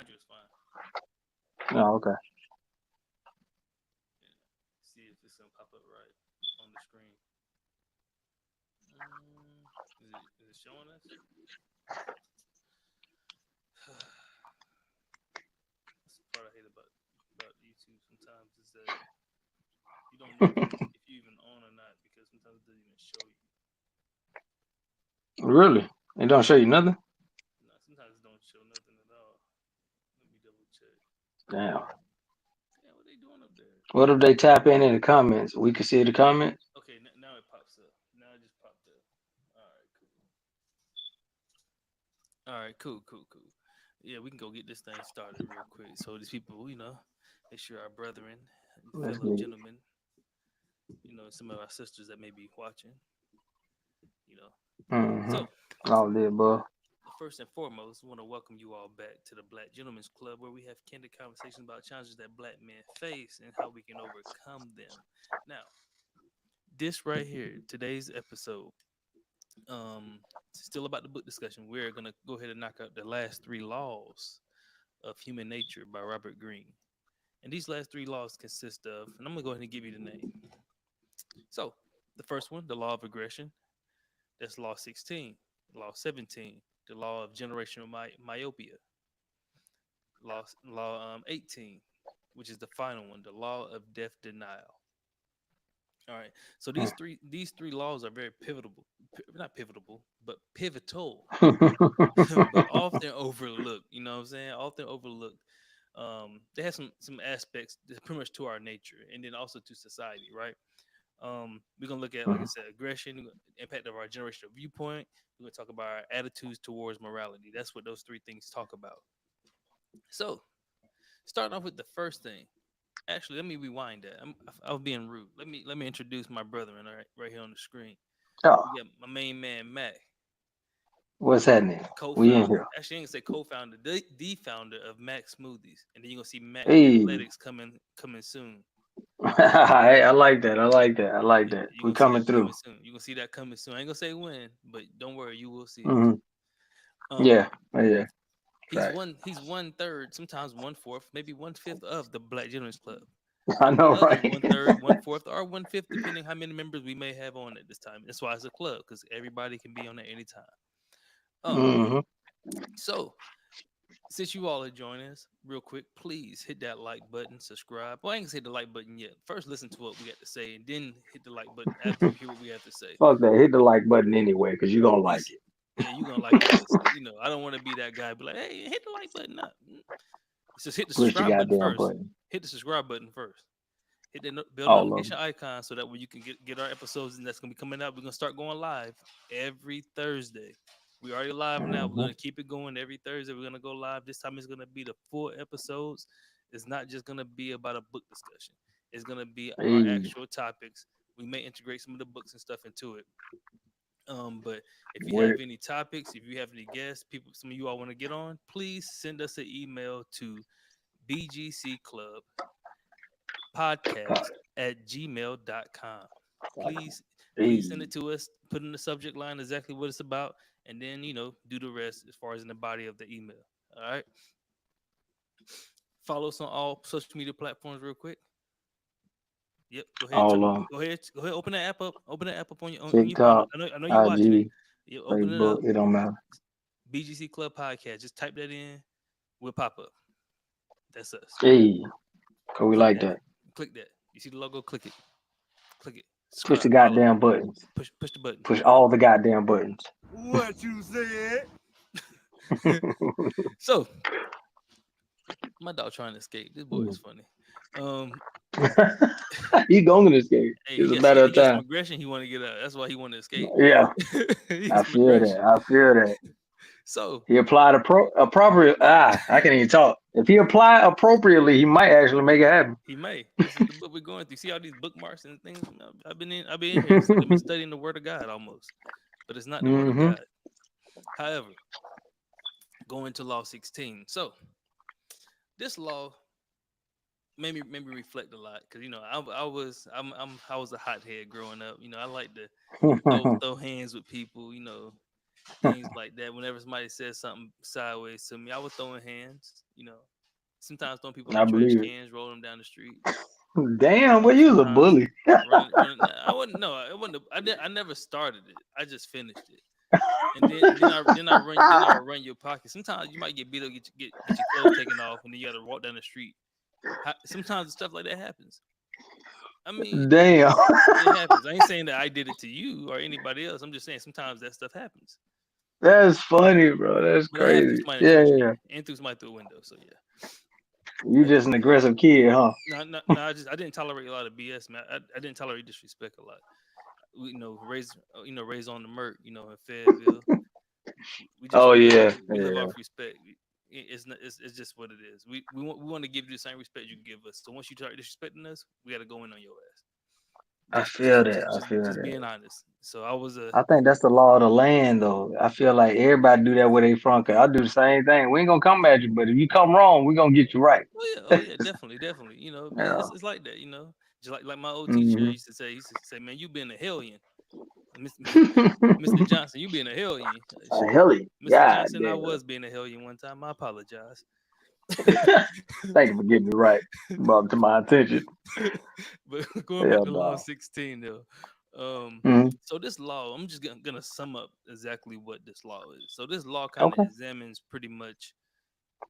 Behind you is fine. Oh, okay. Yeah. See if it's gonna pop up right on the screen. Is it showing us? That's the part I hate about YouTube sometimes is that you don't know if you even on or not because sometimes it doesn't even show you. Really? It don't show you nothing? No, sometimes it don't show nothing at all. Let me double check. Damn. Yeah, what they doing up there? What if they tap in the comments? We can see the comments. Okay, now it pops up. Now it just popped up. All right, cool. All right, cool. Yeah, we can go get this thing started real quick. So these people, make sure our brethren, Let's fellow get it. gentlemen, some of our sisters that may be watching, you know. Mm-hmm. So All the above. first and foremost, I want to welcome you all back to the Black Gentlemen's Club, where we have candid conversations about challenges that Black men face and how we can overcome them. Now, this right here, today's episode, still about the book discussion. We're gonna go ahead and knock out the last three laws of human nature by Robert Greene. And these last three laws consist of, and I'm gonna go ahead and give you the name. So, the first one, the law of aggression, that's law 16. Law 17, the law of generational myopia. Law 18, which is the final one, the law of death denial. All right. So these three laws are very not pivotal, but pivotal, but often overlooked. You know what I'm saying? Often overlooked. They have some aspects that's pretty much to our nature, and then also to society, right? We're gonna look at, like I said, aggression, impact of our generational viewpoint. We're gonna talk about our attitudes towards morality. That's what those three things talk about. So, starting off with the first thing. Actually, let me rewind that. I was being rude. Let me introduce my brethren right here on the screen. Oh, We got my main man Mac, what's happening? We in co-founder. here. Actually, I ain't gonna say co-founder, the founder of Mac Smoothies, and then you're gonna see Mac Hey, Athletics coming soon. hey, I like that. I like that. I like Yeah, that. you're We gonna see coming that through. coming soon. You're gonna see that coming soon. I ain't gonna say when, but don't worry, you will see it. Hmm. Um, Yeah, yeah. Facts. he's one third, sometimes one fourth, maybe one fifth of the Black Gentlemen's Club. I And the know, other right? one third, one fourth, or one fifth, depending how many members we may have on at this time. That's why it's a club, because everybody can be on at any time. Um, Hmm. so since you all are joining us, real quick, please hit that like button, subscribe. Well, I ain't gonna say the like button yet. First, listen to what we got to say, and then hit the like button after you hear what we have to say. Fuck that. Hit the like button anyway, cause you gonna like Listen, it. yeah, you gonna like it, cause I don't want to be that guy. Be like, hey, hit the like button up. Just hit the Push the subscribe button goddamn first. button. Hit the subscribe button first. Hit the bell All of notification them. icon so that way you can get our episodes, and that's gonna be coming out. We're gonna start going live every Thursday. We already live now. We're Hmm. gonna keep it going every Thursday. We're gonna go live. This time it's gonna be the full episodes. It's not just gonna be about a book discussion. It's gonna be our Hey, actual topics. We may integrate some of the books and stuff into it. But if you with have it. any topics, if you have any guests, people, some of you all want to get on, please send us an email to bgcclub podcast at gmail.com. Please, please send Hey, it to us. Put in the subject line exactly what it's about, and then do the rest as far as in the body of the email. All right. Follow us on all social media platforms real quick. Yep. Go ahead. all of them. Go ahead. Go ahead. Open that app up. Open that app up on your phone. TikTok, I know you're watching it. IG, You open it up. Facebook. It don't matter. BGC Club Podcast. Just type that in. We'll pop up. That's us. Hey, cause we Click like that. that. Click that. You see the logo? Click it. Click it. Push the Subscribe. Follow. goddamn buttons. Push the button. Push all the goddamn buttons. What you said? So my dog trying to escape. This boy is funny. Um, You going to escape. hey, It's a matter he of got some time. aggression. He want to get out. That's why he want to escape. Yeah, He got I some feel that. aggression. I feel that. So He applied appropriate. I can't even talk. If he apply appropriately, he might actually make it happen. he may. This is the book we're going through. See all these bookmarks and things. I've been in here. It's like I've been studying the Word of God almost, but it's not the Word of Hmm. God. However, going to Law 16. So this law made me reflect a lot because I was a hothead growing up. I like to throw hands with people. things like that. Whenever somebody says something sideways to me, I was throwing hands. Sometimes throwing people I in trash believe cans, rolling them down the street. it. Damn, well, you was a Sometimes bully. running. I wouldn't. No, I wouldn't. I did. I never started it. I just finished it. And then I run your pocket. Sometimes you might get beat up, get your clothes taken off, and then you got to walk down the street. Sometimes stuff like that happens. I mean, Damn. it happens. I ain't saying that I did it to you or anybody else. I'm just saying sometimes that stuff happens. That's funny, bro. That's But I have threw crazy. somebody in the Yeah, trash yeah, can yeah. and threw somebody through a window. So yeah. You But just an aggressive kid, huh? no, no, no. I didn't tolerate a lot of BS, man. I didn't tolerate disrespect a lot. Raised on the Merc, in Fayetteville. We just Oh we live yeah, we live yeah. off respect. It's just what it is. We want to give you the same respect you give us. So once you start disrespecting us, we got to go in on your ass. I Just feel just that. just I just, feel just that. being honest. So I was a I think that's the law of the land, though. I feel like everybody do that where they from. Cause I do the same thing. We ain't gonna come at you, but if you come wrong, we gonna get you right. oh yeah, definitely. Yeah. It's like that. Just like my old teacher Hmm. used to say, man, you being a hellion, Mr. Johnson, you being a hellion. Helly. Mr. God Johnson, I damn. was being a hellion one time. I apologize. Thank you for getting me right. Brought it to my attention. But going back Hell to Law no. 16, though. Hmm. So this law, I'm just gonna sum up exactly what this law is. So this law kind of Okay. examines pretty much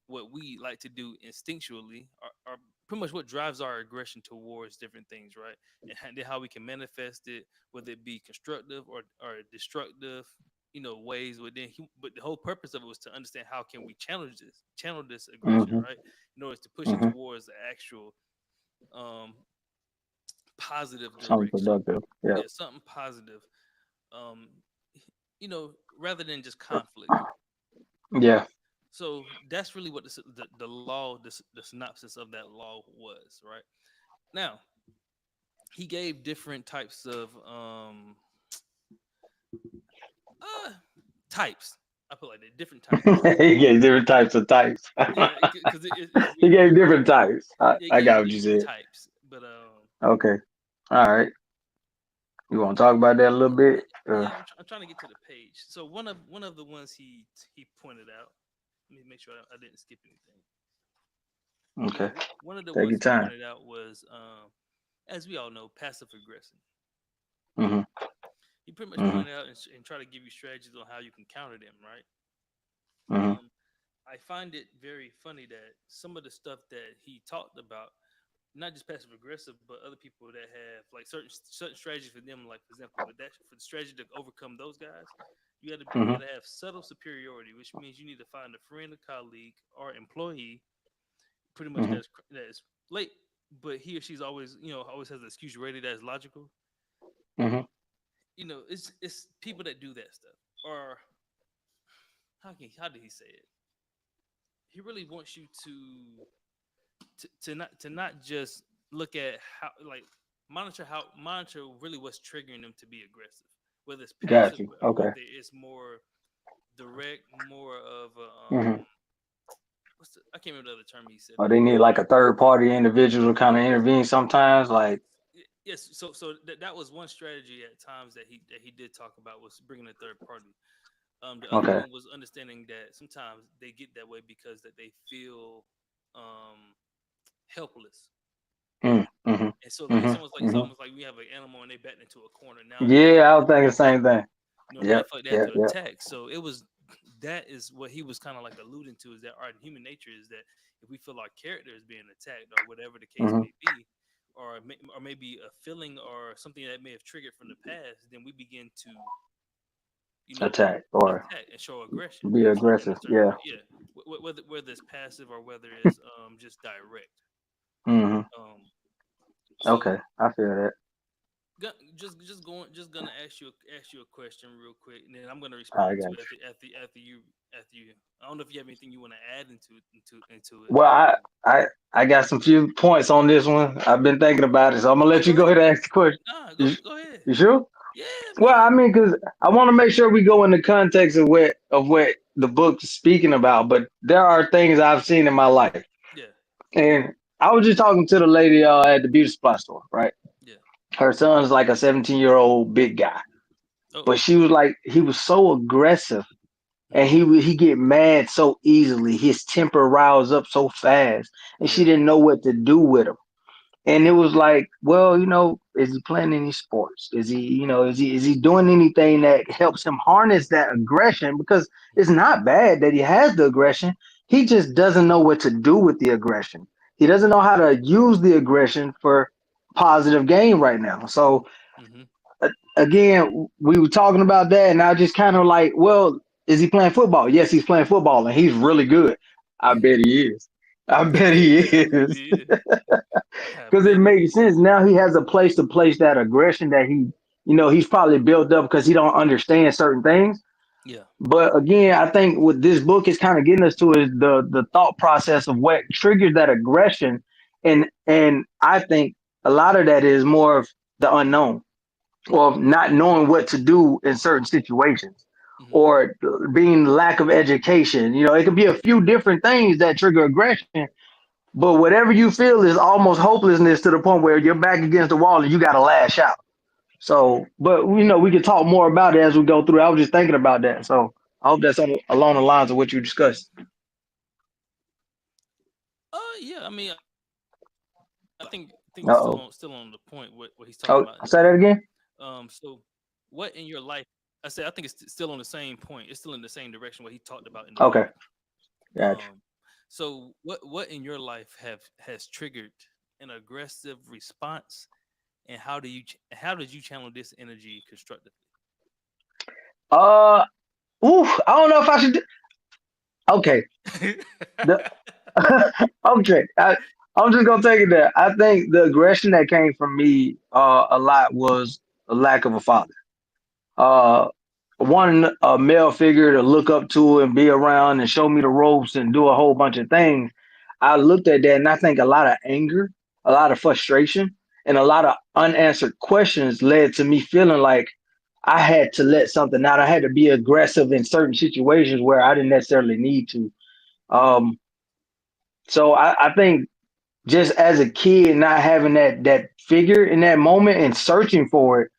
what we like to do instinctually, or pretty much what drives our aggression towards different things, right? And then how we can manifest it, whether it be constructive or destructive, ways. But the whole purpose of it was to understand how can we channel this aggression, Hmm. right? In order to push it Hmm. towards the actual um, positive Something direction. productive. Yeah. Yeah, something positive. Um, rather than just conflict. Yeah. So that's really what the law, the synopsis of that law was, right? Now, he gave different types of uh types. I put like that, different types. He gave different types of types. Yeah, because it's He we gave different types. it I gave got what you different said. types, but Okay. All right. You want to talk about that a little bit? yeah, I'm trying to get to the page. So one of the ones he pointed out. Let me make sure I didn't skip anything. Yeah, Okay. one of the Take ones your he time. pointed out was, as we all know, passive aggressive. Hmm. He pretty much Hmm. pointed out and try to give you strategies on how you can counter them, right? Hmm. Um, I find it very funny that some of the stuff that he talked about, not just passive aggressive, but other people that have like certain strategies for them. Like for example, for the strategy to overcome those guys, you Hmm. gotta have subtle superiority, which means you need to find a friend, a colleague, or employee, pretty much Hmm. that's late, but he or she's always has an excuse ready that is logical. Hmm. It's people that do that stuff. Or how did he say it? He really wants you to not just look at how, like, monitor really what's triggering them to be aggressive, whether it's Got passive you. or Okay. whether it's more direct, more of a Hmm. I can't remember the other term he said Or it they in. need like a third party individual to kind of intervene sometimes. Like, Yes, so that was one strategy at times that he did talk about, was bringing a third party. The other okay. one was understanding that sometimes they get that way because that they feel um helpless. Mm. Hmm. And so like Hmm. it's Hmm. almost like we have an animal and they backed into a corner. Now they Yeah, feel I like was they thinking have the to attack. same thing. Now they Yep. feel like they have Yep. to Yep. attack. So it was that is what he was kind of like alluding to, is that our human nature is that if we feel our character is being attacked or whatever the case Hmm. may be, or maybe a feeling or something that may have triggered from the past, then we begin to you know Attack or attack and show aggression be in a aggressive. certain Yeah. way. Yeah, whether it's passive or whether it's just direct. Hmm. Um, so Okay. I feel that. just gonna ask you a question real quick, and then I'm gonna I respond got to you. it after you. I don't know if you have anything you want to add into it. Well, I got some few points on this one. I've been thinking about it, so I'm gonna Oh, let you go go ahead. ahead and ask the question. Nah, You, go ahead. you sure? Yeah, Well, man. I mean, because I want to make sure we go in the context of what the book's speaking about. But there are things I've seen in my life, Yeah, and I was just talking to the lady at the beauty supply store, right? yeah. Her son's like a 17-year-old big guy, Oh. but she was like, he was so aggressive, and Hmm. he get mad so easily. His temper riles up so fast, and she Yeah. didn't know what to do with him. And it Hmm. was like, well, is he playing any sports? Is he, is he doing anything that helps him harness that aggression? Because it's Hmm. not bad that he has the aggression. He just doesn't know what to do with the aggression. He doesn't know Hmm. how to use the aggression for positive gain right now. So Hmm. again, we were talking about that, and I just kind of like, well, is he playing football? Yes, he's playing football, and he's really good. I bet he is. I bet he is. Yeah. I Because it bet he makes is. sense. Now he has a place to place that aggression that he's probably built up because he don't understand certain things. Yeah. But again, I think what this book is kind of getting us to is the thought process of what triggers that aggression, and I think a lot of that is more of the unknown, or not knowing what to do in certain situations, Hmm. or being lack of education. It could be a few different things that trigger aggression, but whatever you feel is almost hopelessness to the point where you're back against the wall and you got to lash out. So, but we could talk more about it as we go through. I was just thinking about that. So I hope that's along the lines of what you discussed. Yeah. I mean, I think Uh it's oh. still on the point what he's talking Oh, about in the say book. that again. So what in your life? I said I think it's still on the same point. It's still in the same direction what he talked about in the book. Okay, gotcha. Um, so what in your life has triggered an aggressive response, and how did you channel this energy constructively? Uh, I don't know if I should. Okay, the okay. I'm just gonna take it there. I think the aggression that came from me a lot was a lack of a father. Uh, one a male figure to look up to and be around and show me the ropes and do a whole bunch of things. I looked at that and I think a lot of anger, a lot of frustration, and a lot of unanswered questions led to me feeling like I had to let something out. I had to be aggressive in certain situations where I didn't necessarily need to. Um, so I think just as a kid, not having that figure in that moment and searching for it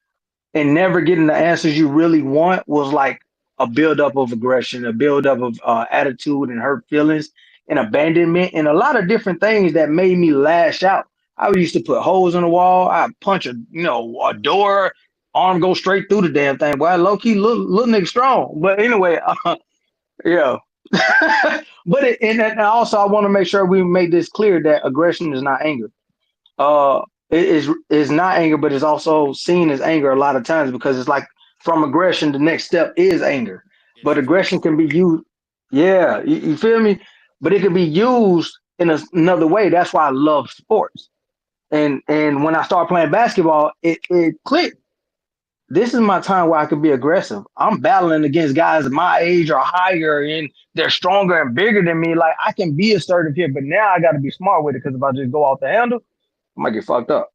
and never getting the answers you really want was like a buildup of aggression, a buildup of attitude and hurt feelings and abandonment and a lot of different things that made me lash out. I used to put holes in the wall. I punch a door, arm go straight through the damn thing. Boy, low key, little nigga strong. But anyway, yeah. But and also I want to make sure we make this clear that aggression is not anger. uh it is not anger, but it's also seen as anger a lot of times because it's like from aggression the next step is anger, It's but aggression trust. can be used, yeah, you feel me, but it can be used in another way. That's why I love sports, and when I started playing basketball it clicked. This is my time where I could be aggressive. I'm battling against guys my age or higher, and they're stronger and bigger than me. Like I can be assertive here, but now I got to be smart with it because if I just go off the handle I might get fucked up.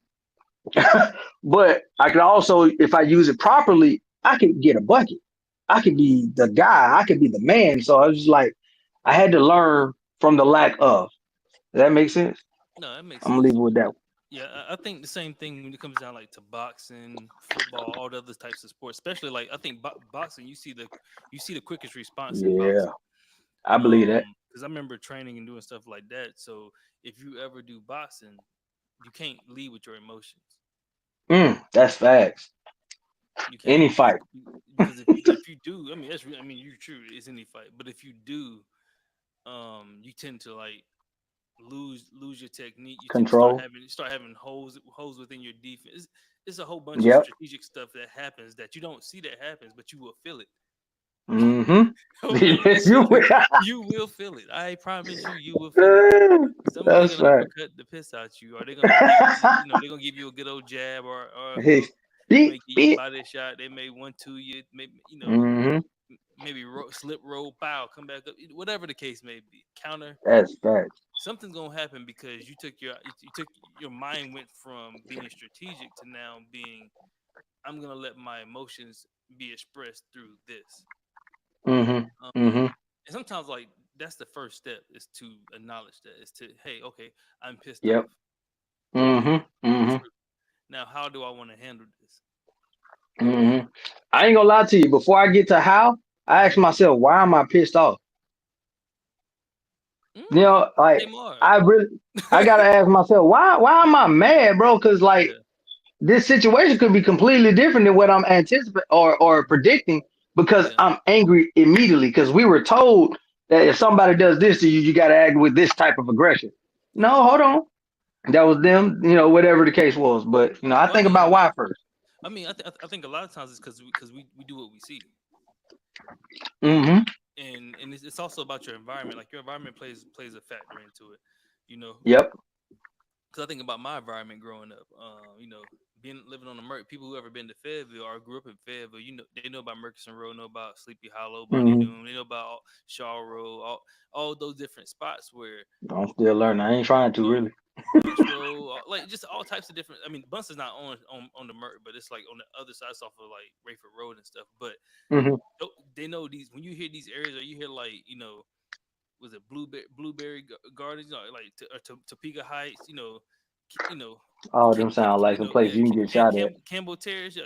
But I could also, if I use it properly, I could get a bucket. I could be the guy. I could be the man. So I was just like, I had to learn from the lack of. Does that make sense? No, that makes I'm gonna leave sense. it with that. Yeah, I think the same thing when it comes down like to boxing, football, all the other types of sports. Especially like I think boxing, you see the quickest response in Yeah, boxing. I believe that. Because I remember training and doing stuff like that. So if you ever do boxing, you can't lead with your emotions. That's facts. You Any can't fight, because if you do, I mean I mean you're true. It's any fight, but if you do, you tend to like lose your technique. You tend to control. start having holes within your defense. It's a whole bunch of Yep. strategic stuff that happens that you don't see that happens, but you will feel it. Mm-hmm. Yes, you Eventually, will. you will feel it. I promise you, you will feel it. Somebody That's gonna right. uppercut the piss out you, or they're gonna give they're gonna give you a good old jab, or Hey, they beep, may give you a beep. body shot. They may 1-2 you, maybe Mm-hmm. maybe slip roll, bow, come back up, whatever the case may be. Counter. That's facts. Something's gonna happen because you took your mind went from being strategic to now being I'm gonna let my emotions be expressed through this. Mm-hmm. Mm-hmm. And sometimes like that's the first step is to acknowledge that is to hey okay I'm pissed Yep. off. Mm-hmm. Mm-hmm. True. Now how do I want to handle this? Mm-hmm. I ain't gonna lie to you. Before I get to how, I ask Hmm. myself, why am I pissed off? You Mm, know, like they more. I really, I gotta ask myself, why am I mad, bro? Because like Yeah, this situation could be completely different than what I'm anticipating or predicting because yeah, I'm angry immediately because we were told that if somebody does this to you, you got to act with this type of aggression. yeah. No, hold on. That was them, whatever the case was. But, I Well, think about why first. I think a lot of times it's because we do what we see, Mm-hmm. and it's also about your environment. Like your environment plays a factor into it, you know. Yep. Because I think about my environment growing up. Being living on the Merc, people who ever been to Fayetteville or grew up in Fayetteville, they know about Murchison Road, know about Sleepy Hollow, Bunny Mm-hmm. Doon, they know about Shaw Road, all those different spots where I'm still learning. I ain't trying you to know really. Bunch Road, like just all types of different. I mean, Bunce is not on the Merc, but it's like on the other side, it's off of like Rayford Road and stuff. But Mm-hmm. they know these when you hear these areas, or you hear like was it Blueberry Gardens, or Topeka Heights, you know, All them sound like some place yeah, you can get shot at. Campbell Terrace. Yeah,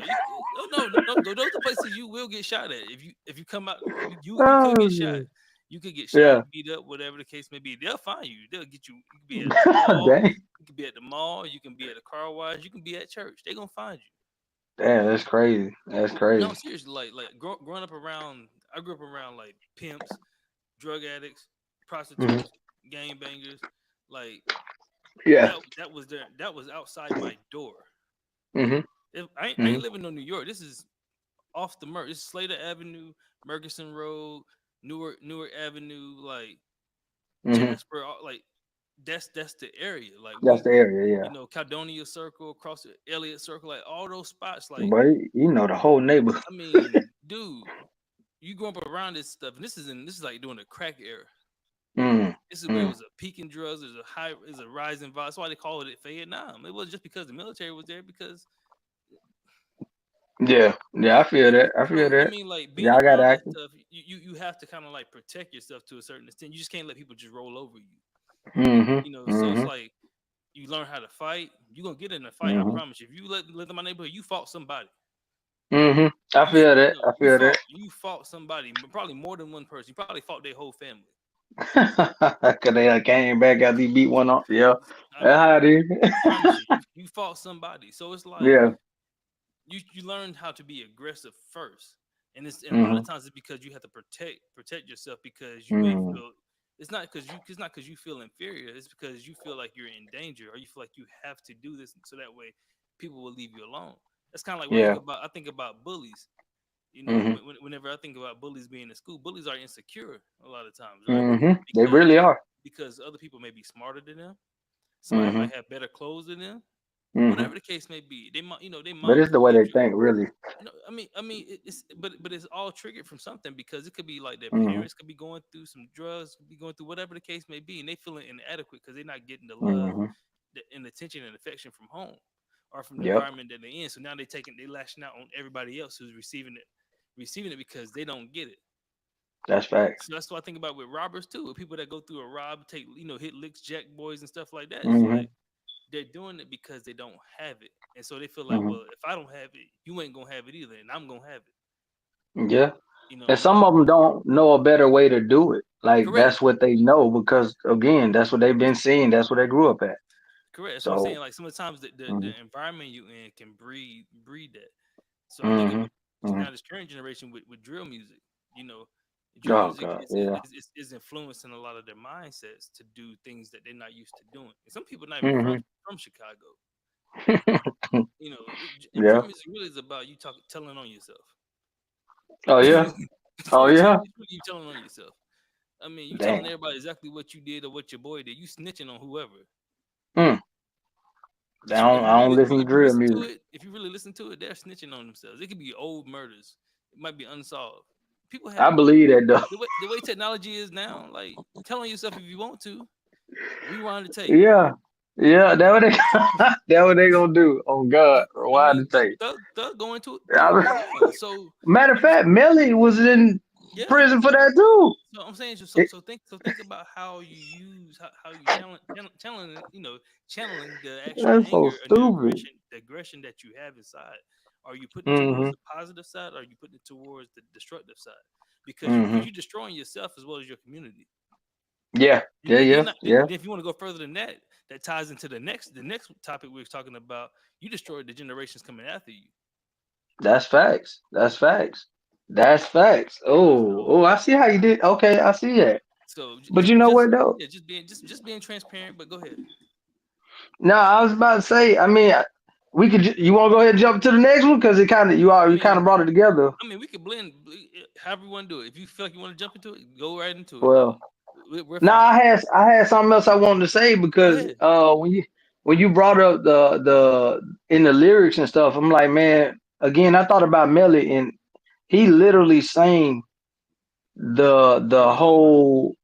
oh no, no, no, those are places you will get shot at if you come out. You could get shot. Oh, You could get shot, yeah. beat up, whatever the case may be. They'll find you. They'll get you. You can be at the mall. Dang. You can be at the mall. You can be at a car wash. You can be at church. They're gonna find you. Damn, that's crazy. That's No, crazy. seriously. Growing up around, I grew up around like pimps, drug addicts, Hmm. prostitutes, gang bangers. Like Yeah. that was there. That was outside my door. Hmm. If I Hmm. ain't living in New York. This is off the Merc. This is Slater Avenue, Murchison Road, Newark Avenue, like Hmm. Jasper. Like that's the area. Like That's the area, yeah. Caledonia Circle, across the Elliott Circle, like all those spots. Like But you know the whole neighborhood. I mean, dude, you grew up around this stuff, and this is like during the crack era. Mm, This is where it mm. was a peak in drugs. There's a rise in violence. That's why they call it Vietnam. It wasn't just because the military was there, because Yeah, yeah, I feel that. I feel I that. mean, like being Y'all got around that active. stuff, you have to kind of like protect yourself to a certain extent. You just can't let people just roll over you. Hmm. So it's Hmm. like you learn how to fight. You're gonna get in a fight. I Hmm. promise you. If you live in my neighborhood, you fought somebody. Hmm. I feel that. I feel that. You fought somebody. Probably more than one person. You probably fought their whole family. Cause they came back after he beat one up. Yeah, I that's how it is. promise you, you fought somebody. So it's like Yeah. you learn how to be aggressive first, and a lot Hmm. of times it's because you have to protect yourself, because you may Hmm. feel it's not because you feel inferior. It's because you feel like you're in danger, or you feel like you have to do this so that way people will leave you alone. That's kind of like when Yeah. I think about bullies. Hmm. Whenever I think about bullies being in school, bullies are insecure a lot of times, right? Hmm. They Because really are. other people may be smarter than them. Somebody Hmm. might have better clothes than them. Hmm. Whatever the case may be, they But mom it's the could way be a they think, really. no, it's but it's all triggered from something, because it could be like their Hmm. parents could be going through some drugs, could be going through whatever the case may be, and they feeling inadequate because they're not getting the love, Hmm. and attention and affection from home or from the Yep. environment that they're in. So now they lashing out on everybody else who's receiving it because they don't get it. That's facts. So that's what I think about with robbers too. With people that go through a rob, take hit licks, jack boys, and stuff like that. It's Hmm. like they're doing it because they don't have it, and so they feel like, Hmm. well, if I don't have it, you ain't gonna have it either, and I'm gonna have it. Yeah. And And some of them don't know a better way to do it. Like correct, that's what they know because again, that's what they've been seeing. That's what they grew up at. correct. That's what I'm saying. So. Like sometimes Hmm. the environment you in can breed that. So I think Hmm. about Hmm. now this current generation with drill music. You know, drill Oh music God. Yeah. is influencing a lot of their mindsets to do things that they're not used to doing. And some people not even Hmm. from Chicago. And drill Yeah. music really is about you telling on yourself. Oh it's, yeah. Oh yeah. it's really you telling on yourself. I mean, you telling Damn. everybody exactly what you did or what your boy did. You snitching on whoever. Mm. I don't listen to If you drill listen to music. it, if you really listen to it, they're snitching on themselves. It could be old murders. It might be unsolved. People I have believe that though. the way technology is now. Like, tell on yourself if you want to. Rewind the tape. Yeah. Yeah. That what they that what they gonna do. On God. I Why mean, to say? Thug going through it right now. So Matter of you just fact, Melly was in yeah. prison for that too. So I'm saying, It, so think about how you use how you channeling the actual that's so anger and stupid. the aggression that you have inside. Are you putting it towards Mm-hmm. the positive side, or are you putting it towards the destructive side? Because Mm-hmm. you're destroying yourself as well as your community. Yeah. And, Yeah. and then, Yeah. not, then Yeah. if you want to go further than that, that ties into the next topic we were talking about. You destroyed the generations coming after you. That's facts. That's facts. That's facts. Oh, So oh, I see how you did. Okay, I see that. But you know just what though? yeah, just being transparent. But go ahead. No, I was about to say. I mean, we could. You want to go ahead and jump to the next one because it kind of I you kind of mean, brought it together. we could blend however you want to do it. If you feel like you want to jump into it, go right into it, dog. Well, We're no, fine. I had something else I wanted to say Go because ahead. when you brought up the in the lyrics and stuff, I'm like, man, again, I thought about Melly and he literally sang You the read my mind. whole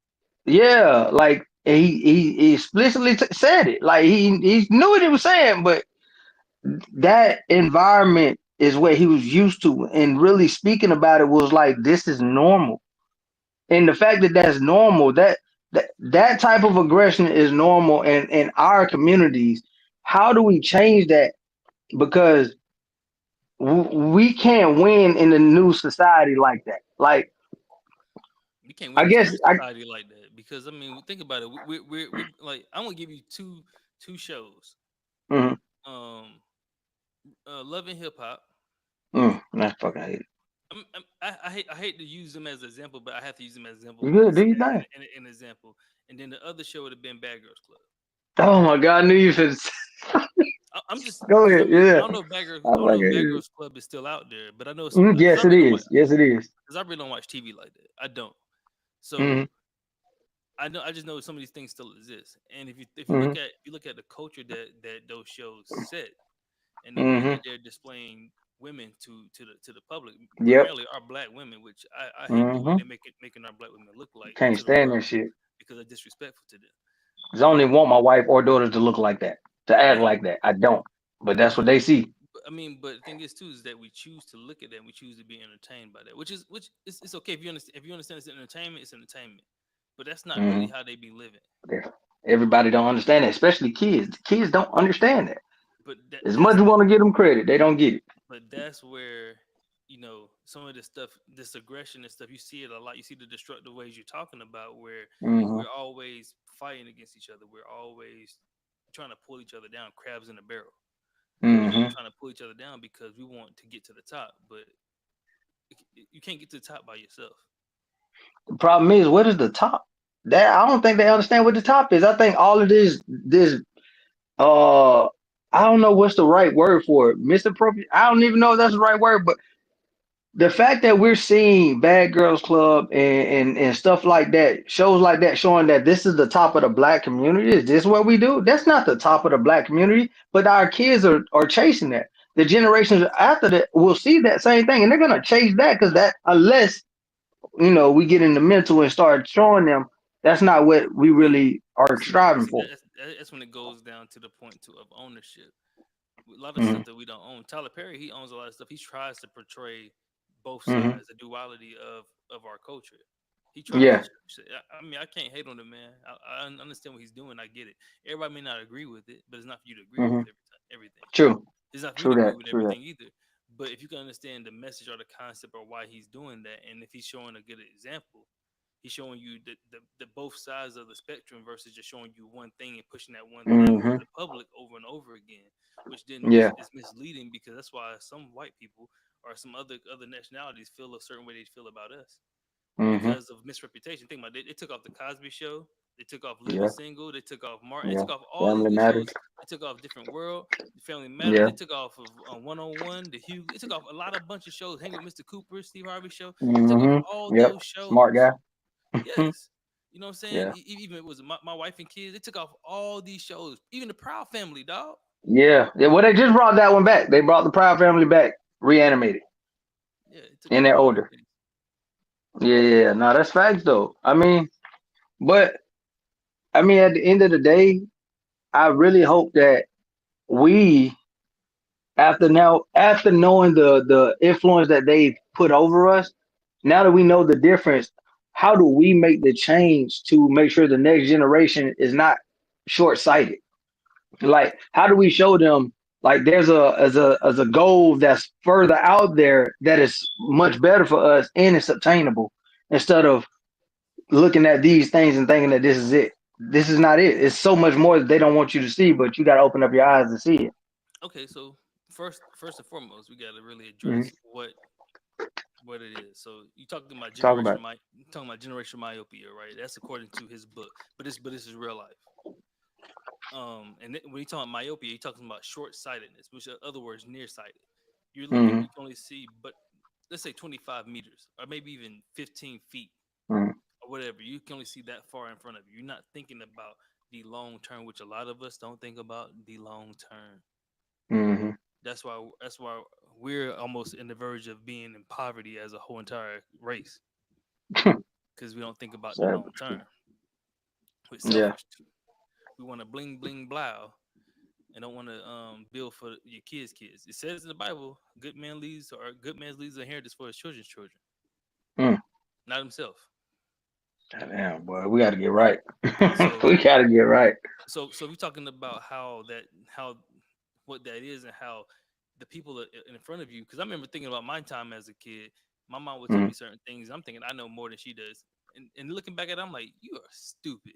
yeah, like he explicitly said it, like he knew what he was saying, but that environment is what he was used to, and really speaking about it was like this is normal, and the fact that that's normal, that type of aggression is normal in our communities. How do we change that? Because we can't win in the new society like that. Like We can't win I this guess new I society like that because think about it. We're like I'm gonna give you two shows. mm, Um, Love and Hip Hop. I fucking hate it. I hate to use them as an example, but I have to use them as an example You good? because Do you think? an example. And then the other show would have been Bad Girls Club. Oh my god, I knew you should I'm just go because ahead. Yeah, I I don't know like if Bad it. Girls Club is still out there, but I know because I Yes, it really don't watch is. Yes, it is. because I really don't watch TV like that. I don't. Mm-hmm. So I just know some of these things still exist. And if you Mm-hmm. look at the culture that those shows set and the way Mm-hmm. that they're displaying women to the public, Yep. primarily our black women, which I hate the way Mm-hmm. they're making our black women look like Can't to the stand that world shit. because they're disrespectful to them. 'Cause I don't even want my wife or daughters to look like that, to act Right. like that. I don't. But that's what Right. they see. But the thing is too is that we choose to look at that and we choose to be entertained by that, which is it's okay if you understand it's entertainment, it's entertainment. But that's not really Mm-hmm. how they be living. Everybody don't understand that, especially kids. Kids don't understand that. But As much as you want to give them credit, they don't get it. that's where some of this stuff, this aggression and stuff, you see it a lot. You see the destructive ways you're talking about, where Mm-hmm. we're always fighting against each other. We're always trying to pull each other down, crabs in a barrel. Mm-hmm. Trying to pull each other down because we want to get to the top, but you can't get to the top by yourself. The problem is, what is the top? That I don't think they understand what the top is. I think all of this uh I don't know what's the right word for it. Misappropriate. I don't even know if that's the right word, but the fact that we're seeing Bad Girls Club and stuff like that, shows like that showing that this is the top of the black community. Is this what we do? That's not the top of the black community, but our kids are chasing that. The generations after that will see that same thing and they're gonna chase that because that unless we get in the mental and start showing them that's not what we See, really are see, striving see, for. that's when it goes down to the point too of ownership. A lot of Hmm. stuff that we don't own. Tyler Perry, he owns a lot of stuff. He tries to portray both Hmm. sides, the duality of our culture. He tries to. Yeah. I can't hate on the man. I understand what he's doing. I get it. Everybody may not agree with it, but it's not for you to agree with Hmm. everything. True. It's not for me True to agree that. with True that. everything either. But if you can understand the message or the concept or why he's doing that, and if he's showing a good example, he's showing you the both sides of the spectrum versus just showing you one thing and pushing that one thing to Hmm. the public over and over again, which then Yeah. is misleading because that's why some white people or some other nationalities feel a certain way they feel about us Hmm. because of misreputation. Think about it. They took off the Cosby Show. They took off Living Yeah. Single. They took off Martin. They Yeah. took off all these Family good matters. shows. They took off Different World, The Family Matters. Yeah. They took off of One on One, The Hugh. They took off a lot of bunch of shows. Hang with Mr. Cooper, Steve Harvey Show. They took off Hmm. all Yep. those Smart shows. guy. Yes. You know what I'm saying? Yeah. Even it was my wife and kids. They took off all these shows. Even the Proud Family, dog. Yeah. Yeah. Well, they just brought that one back. They brought the Proud Family back, reanimated, Yeah, they took and off they're all older. these. Yeah. Yeah. Yeah. No, that's facts though. I mean, but I mean, at the end of the day, I really hope that we, after knowing the influence that they put over us, now that we know the difference, how do we make the change to make sure the next generation is not short sighted? Like, how do we show them? Like there's a goal that's further out there that is much better for us and it's obtainable instead of looking at these things and thinking that this is it. This is not it. It's so much more that they don't want you to see, but you got to open up your eyes to see it. Okay, so first and foremost, we got to really Mhm. address what it is. So you talking about Talk about generational myopia, right? That's according to his book, but this is real life. When you talking about myopia, you're talking about short sightedness, which in other words, nearsighted. You're it. looking, you can only see, but let's say 25 meters or maybe even 15 feet Hmm. or whatever. You can only see that far in front of you. You're not thinking about the long term, which a lot of us don't think about the long term. Hmm. That's why we're almost in the verge of being in poverty as a whole entire race because we don't think about the long term. We're Yeah. selfish. We want to bling bling blow and don't want to build for your kids. It says in the Bible, good man leaves an inheritance for his children's children, Mm. not himself. Damn, boy, we got to get right. So We got to get right. so we're talking about how what that is and how the people in front of you. Because I remember thinking about my time as a kid. My mom would tell Mm. me certain things. I'm thinking I know more than she does, and looking back at it, I'm like, you are stupid.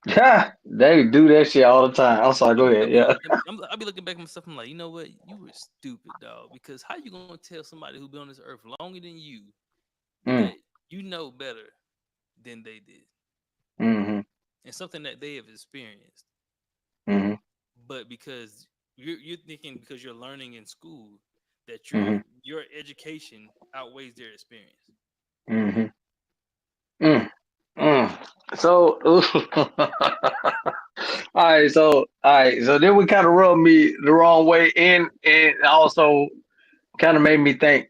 Yeah, they do that shit all the time. I'm sorry. Go ahead. Yeah. I'll be looking back at myself. I'm like, you know what? You were stupid, dog. Because how you gonna tell somebody who been on this earth longer than you Mm. that you know better than they did, Hmm. and something that they have experienced, Hmm. but because you're thinking because you're learning in school that Hmm. your education outweighs their experience. Hmm. Mm. Mm. So, all right. So then we kind of rubbed me the wrong way, and also kind of made me think.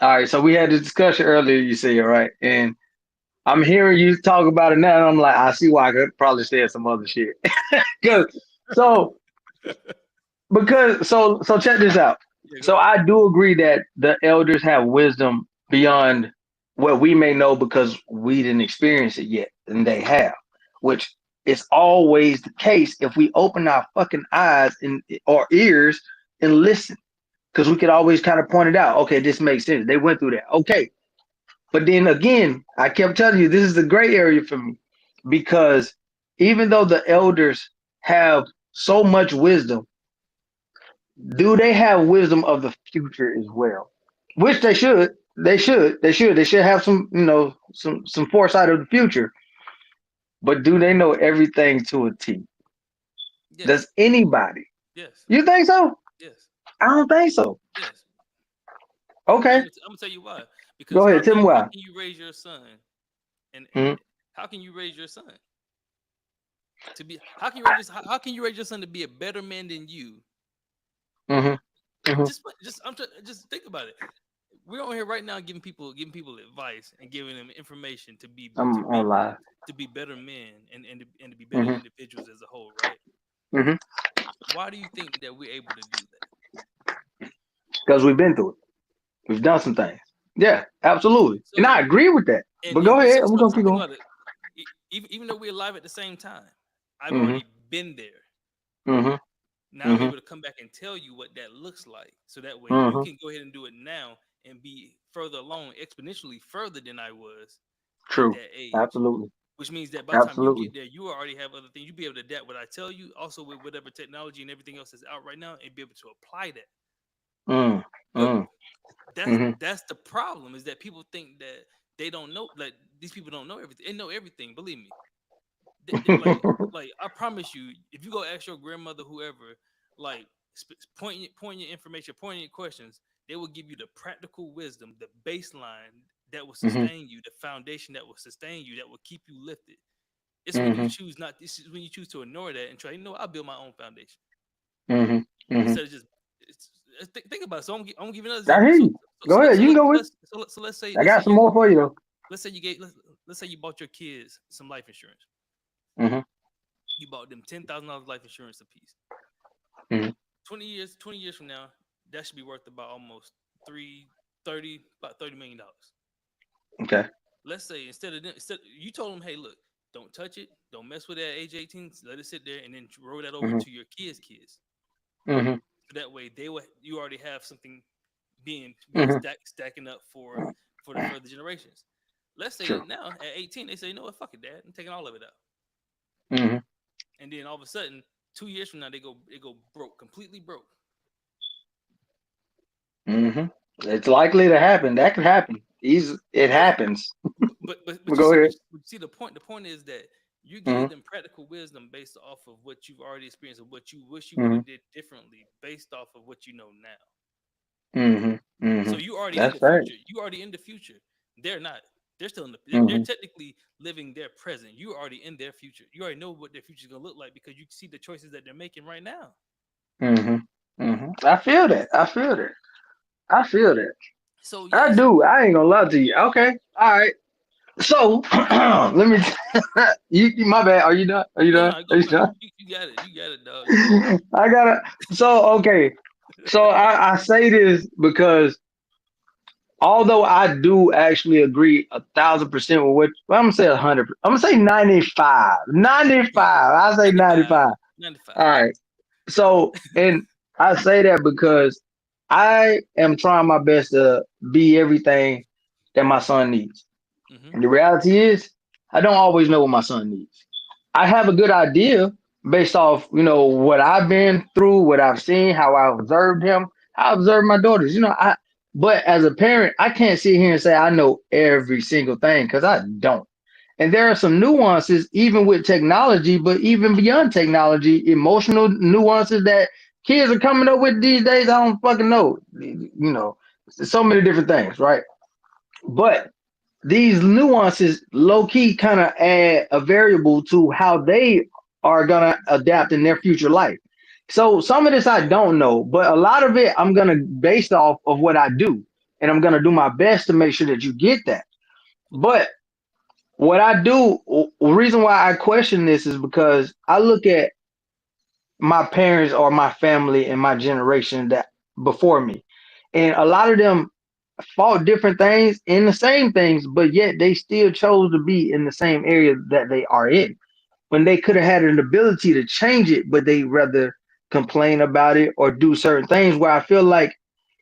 All right. So we had this discussion earlier. You see, all right, and I'm hearing you talk about it now, and I'm like, I see why I could probably say some other shit. Cause so so check this out. Yeah, go So ahead. I do agree that the elders have wisdom beyond what we may know because we didn't experience it yet, and they have, which is always the case if we open our fucking eyes and or ears and listen, because we could always kind of point it out. Okay, this makes sense. They went through that. Okay, but then again, I kept telling you this is the gray area for me because even though the elders have so much wisdom, do they have wisdom of the future as well? Which they Yes, should. They should have some, some foresight of the future. But do they know everything to a T? Does yes, anybody? yes, You think so? yes, I don't think so. yes. And Okay, I'm gonna tell you why. Because go ahead. Tell me how why. can you raise your son and Mm-hmm. how can you raise your son to be how can you raise your son to be a better man than you? Mm-hmm. Mm-hmm. Just think about it. We're on here right now giving people advice and giving them information I'm online. to be better men and to be better Mm-hmm. individuals as a whole, right? Mm-hmm. Why do you think that we're able to do that? Because we've been through it. We've done some things. Yeah, absolutely. And I So agree with that. But go ahead. I'm gonna so keep think going. about it. Even though we're alive at the same time, I've Mm-hmm. already been there. Mm-hmm. Now I'm Mm-hmm. able to come back and tell you what that looks like, so that way you Mm-hmm. can go ahead and do it now and be further along, exponentially further than I was at True. that age. Absolutely. Which means that by the time you Absolutely. get there, you already have other things. You be able to adapt what I tell you, also with whatever technology and everything else that's out right now, and be able to apply that. Mm. But Mm. that's Mm-hmm. that's the problem is that people think that they don't know. Like these people don't know everything. They know everything. Believe me. Like I promise you, if you go ask your grandmother, whoever, like point your information, point your questions, they will give you the practical wisdom, the baseline that will Mm-hmm. sustain you, the foundation that will sustain you, that will keep you lifted. It's when you Mm-hmm. choose not. This is when you choose to ignore that and try. I'll build my own foundation Mm-hmm. Mm-hmm. instead of just. Think about it. So I'm gonna give you another I example. hear So you. Go ahead. You can go with. let's say I got some more for you though. let's say you bought your kids some life insurance. Mm-hmm. You bought them $10,000 life insurance apiece. Mm-hmm. 20 years from now, that should be worth about almost 330 about $30 million. Okay. Let's say instead you told them, hey, look, don't touch it, don't mess with it at age 18, let it sit there, and then roll that over Mm-hmm. to your kids' kids. Mm-hmm. So that way they will you already have something being Hmm. stacking up for the further generations. Let's say True. that now at 18 they say, you know what, fuck it, dad, I'm taking all of it out. Hmm. And then all of a sudden, 2 years from now they go broke, completely broke. Hmm. It's likely to happen. That could happen. It But happens. but But you go see ahead. the point. The point is that you're giving Hmm. them practical wisdom based off of what you've already experienced and what you wish you would Hmm. have did differently based off of what you know now. Hmm. So Hmm. you already in That's the right. future. You already in the future. They're not. They're still in the. They're Hmm. technically living their present. You already in their future. You already know what their future is gonna look like because you see the choices that they're making right now. Hmm. Hmm. I feel that. I feel that. I feel that. So I yes, do. I ain't gonna lie to you. Okay. All right. So let me. My bad. Are you done? Are you no, done? no, Are go, you no, done? you got it. You got it, dog. You got I gotta. So okay. So I say this because although I do actually agree 1,000% with what well, I'm gonna say 100. I'm gonna say 95. 95. I it. say 95, 95. 95. All right. So and I say that because I am trying my best to be everything that my son needs. Mm-hmm. And the reality is, I don't always know what my son needs. I have a good idea based off, what I've been through, what I've seen, how I observed him, how I observed my daughters. But as a parent, I can't sit here and say I know every single thing because I don't. And there are some nuances, even with technology, but even beyond technology, emotional nuances that kids are coming up with these days. I don't fucking know. So many different things, right? But these nuances low key kind of add a variable to how they are gonna adapt in their future life. So some of this I don't know, but a lot of it I'm gonna based off of what I do, and I'm gonna do my best to make sure that you get that. Okay. But what I do, the reason why I question this is because I look at my parents or my family and my generation that before me, and a lot of them fought different things in the same things, but yet they still chose to be in the same area that they are in. When they could have had an ability to change it, but they rather complain about it or do certain things where I feel like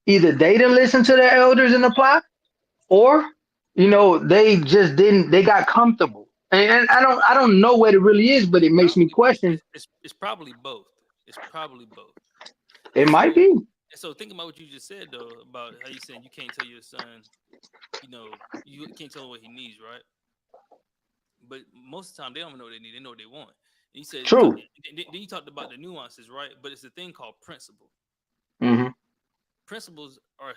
either they didn't listen to their elders and apply, or they just didn't. They got comfortable, and I don't know what it really is, but It's it makes me probably question. it's probably both. It's probably both. It might So be think about what you just said though about how you saying you can't tell your son, you can't tell him what he needs, right? But most of the time they don't know what they need. They know what they want. And true. then you talked about the nuances, right? But it's a thing called principle. Hmm. Principles are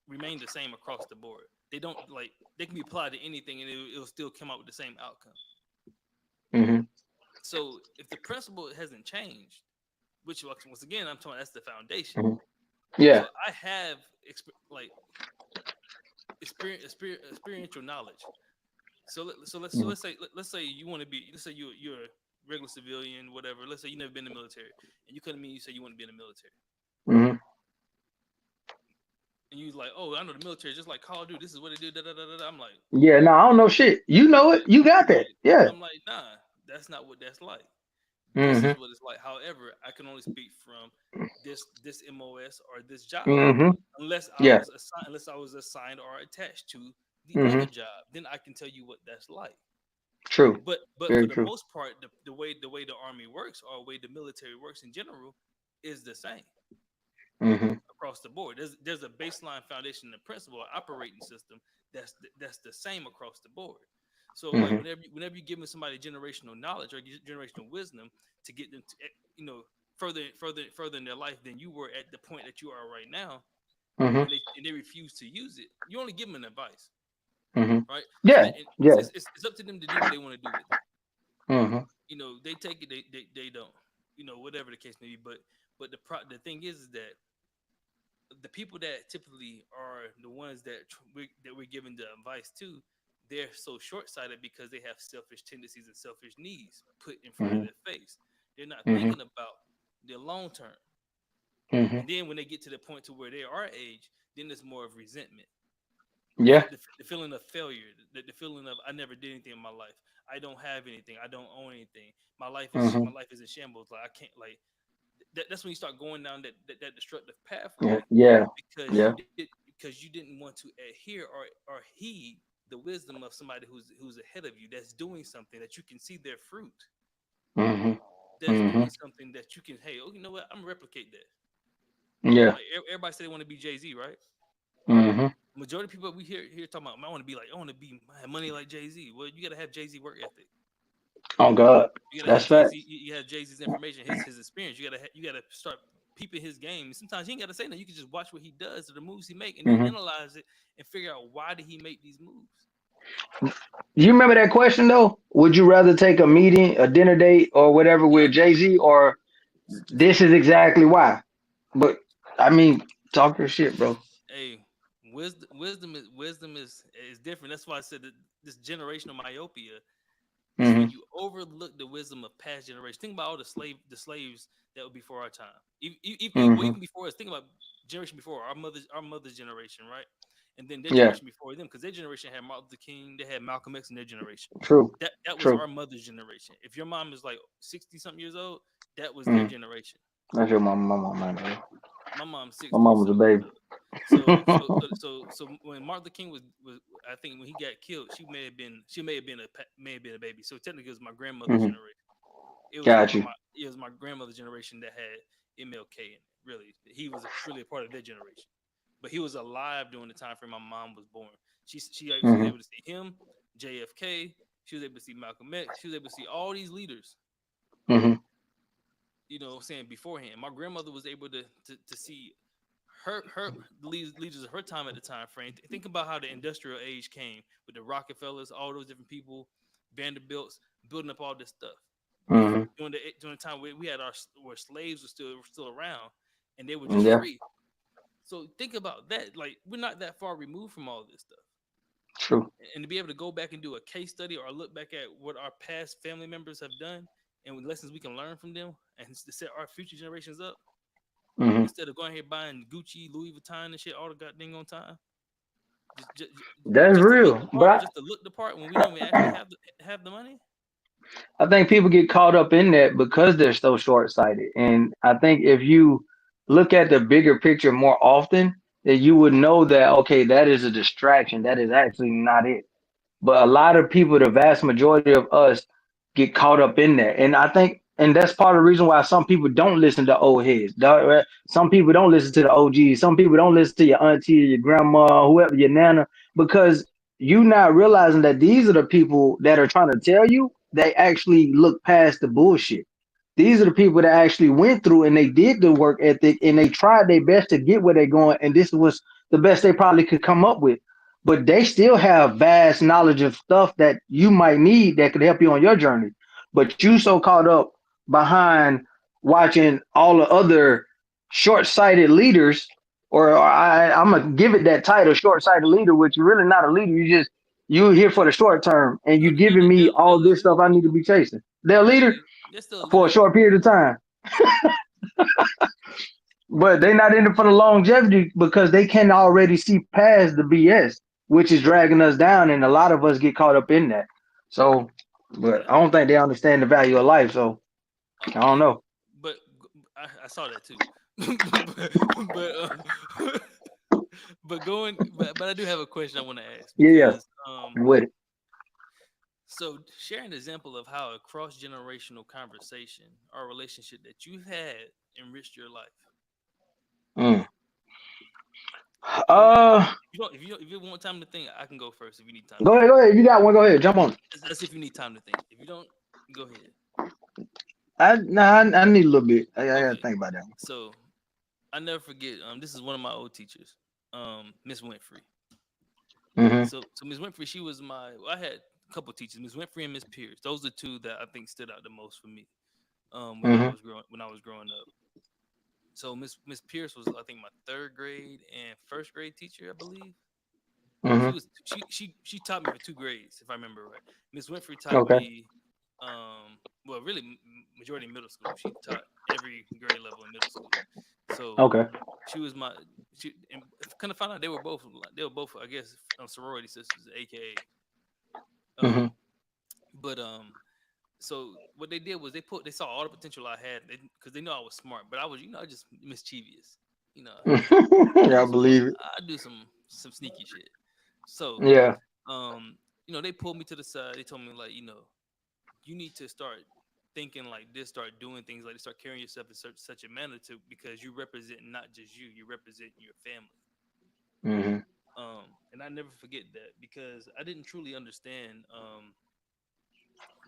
remain the same across the board. They don't like they can be applied to anything and it'll still come out with the same outcome. Hmm. So if the principle hasn't changed, which once again I'm talking that's the foundation. Hmm. Yeah. So I have like experiential knowledge. Let's say you want to be let's say you're a regular civilian whatever. Let's say you never been in the military and you come to me and you say you want to be in the military Hmm. and you like, oh, I know the military is just like Call of Duty. This is what they do. Da, da, da, da, da. I'm like, Yeah. No, I don't know shit. You know it. You got that. Yeah. I'm like, nah, that's not what that's like. This Hmm. is what it's like. However, I can only speak from this MOS or this job, Hmm. Yeah. unless I was assigned or attached to the Hmm. other job. Then I can tell you what that's like. True. But for Very the true. most part, the way the army works or the way the military works in general is the same Hmm. across the board. There's a baseline foundation and principle or operating system that's the same across the board. So like Hmm. whenever you're giving somebody generational knowledge or generational wisdom to get them to further in their life than you were at the point that you are right now, Hmm. and they refuse to use it, you only give them advice, Hmm. right? So Yeah. that Yeah. it's up to them to do what they want to do with it. Hmm. They take it, they don't, whatever the case may be. But the thing is that the people that typically are the ones that we're giving the advice to, they're so short-sighted because they have selfish tendencies and selfish needs put in front of Hmm. their face. They're not Hmm. thinking about the long term. Hmm. And then when they get to the point to where they are age, then there's more of resentment, Yeah. the feeling of failure, the feeling of I never did anything in my life. I don't have anything. I don't own anything. My life is Hmm. in shambles. Like I can't like. that's when you start going down that destructive Yeah, pathway yeah, because yeah. you didn't want to adhere or heed the wisdom of somebody who's ahead of you that's doing something that you can see their fruit, Mhm. that's Mhm. doing something that you can, hey, oh, you know what, I'm gonna replicate that. Yeah. Like everybody say they want to be Jay-Z, right? Mhm. Majority of people we hear talking about, I want to be like, I want to be have money like Jay-Z. Well, you gotta have Jay-Z work ethic. Oh God, You gotta that's have Jay-Z. facts. You have Jay-Z's information, his experience. You gotta start peeping his game. Sometimes he ain't gotta say nothing. You can just watch what he does or the moves he make, and then Mhm. analyze it and figure out why did he make these moves. You remember that question though? Would you rather take a meeting, a dinner date, or whatever Yeah. with Jay-Z, or this is exactly why? But I mean, talk your shit, bro. Hey, wisdom is different. That's why I said that this generational myopia is when Mhm. you overlook the wisdom of past generations. Think about all the slaves that were before our time, Mhm. even before us. Think about generation before our mother's generation, right? And then their Yeah. generation before them, because their generation had Martin Luther King, they had Malcolm X in their generation. True. That was True. our mother's generation. If your mom is like 60 something years old, that was their Mhm. generation. That's your mom. My mom, man, bro. My mom's My 60, mom was a so baby. when Martin Luther King was I think when he got killed, she may have been a baby. So technically, it was my grandmother's Mhm. generation. Got you. It was my grandmother's generation that had MLK in it. Really, he was really a part of their generation. But he was alive during the time frame my mom was born. She was Mhm. able to see him, JFK. She was able to see Malcolm X. She was able to see all these leaders. Mhm. You know, what I'm saying beforehand. My grandmother was able to see her leaders of her time at the time frame. Think about how the industrial age came with the Rockefellers, all those different people, Vanderbilts building up all this stuff. Before Mhm. during the time we had our where slaves were still around and they were just Yeah. free. So think about that. Like we're not that far removed from all this stuff. True. And to be able to go back and do a case study or look back at what our past family members have done and with lessons we can learn from them and to set our future generations up Mhm. instead of going here buying Gucci, Louis Vuitton and shit all the goddamn on time. Just, That's just to look real. the But part, just to look the part when we don't even actually have the money. I think people get caught up in that because they're so short-sighted. And I think if you look at the bigger picture more often, that you would know that okay, that is a distraction. That is actually not it. But a lot of people, the vast majority of us, get caught up in that. And I think, and that's part of the reason why some people don't listen to old heads. Some people don't listen to the OGs. Some people don't listen to your auntie, your grandma, whoever, your nana, because you not realizing that these are the people that are trying to tell you they actually look past the bullshit. These are the people that actually went through and they did the work ethic and they tried their best to get where they're going. And this was the best they probably could come up with. But they still have vast knowledge of stuff that you might need that could help you on your journey. But you so caught up behind watching all the other short-sighted leaders, I'm gonna give it that title, short-sighted leader, which you're really not a leader. You here for the short term, and No, you giving me they're all this leader. stuff I need to be chasing. They're a They're leader leader. They're still a for leader a though. short period of time, but they're not in it for the longevity because they can already see past the BS, which is dragging us down, and a lot of us get caught up in that. So, but I Yeah. don't think they understand the value of life. So I don't Hey, know. but I saw that too. but but I do have a question I want to ask Yeah, yeah, because I'm with it. so share an example of how a cross generational conversation or relationship that you've had enriched your life. Mm. You know, Uh, if you want time to think, I can go first. If you need time to Go ahead, think, go ahead. If you got one, go ahead. Jump on. that's if you need time to think. If you don't, go ahead. I need a little bit. I gotta Okay. think about that So I never forget. This is one of my old teachers, Miss Winfrey. one. Mm-hmm. So Miss Winfrey, she was I had a couple teachers, Miss Winfrey and Miss Pierce. Those are two that I think stood out the most for me. Mm-hmm. When I was growing up. So Miss Pierce was I think my third grade and first grade teacher, I believe. Mm-hmm. She taught me for 2 grades, if I remember right. Miss Winfrey taught Okay. me, well, really majority in middle school. She taught every grade level in middle school. So Okay. she was my and kind of found out they were both I guess sorority sisters, aka. Mm-hmm. Um, but So what they did was they saw all the potential I had because they know I was smart, but I was just mischievous. You know, I I do some believe it. I do some sneaky shit. So Yeah. um, they pulled me to the side. They told me like, you need to start thinking like this, start doing things like this, start carrying yourself in such a manner to because you represent not just you, you represent your family. Hmm. And I never forget that because I didn't truly understand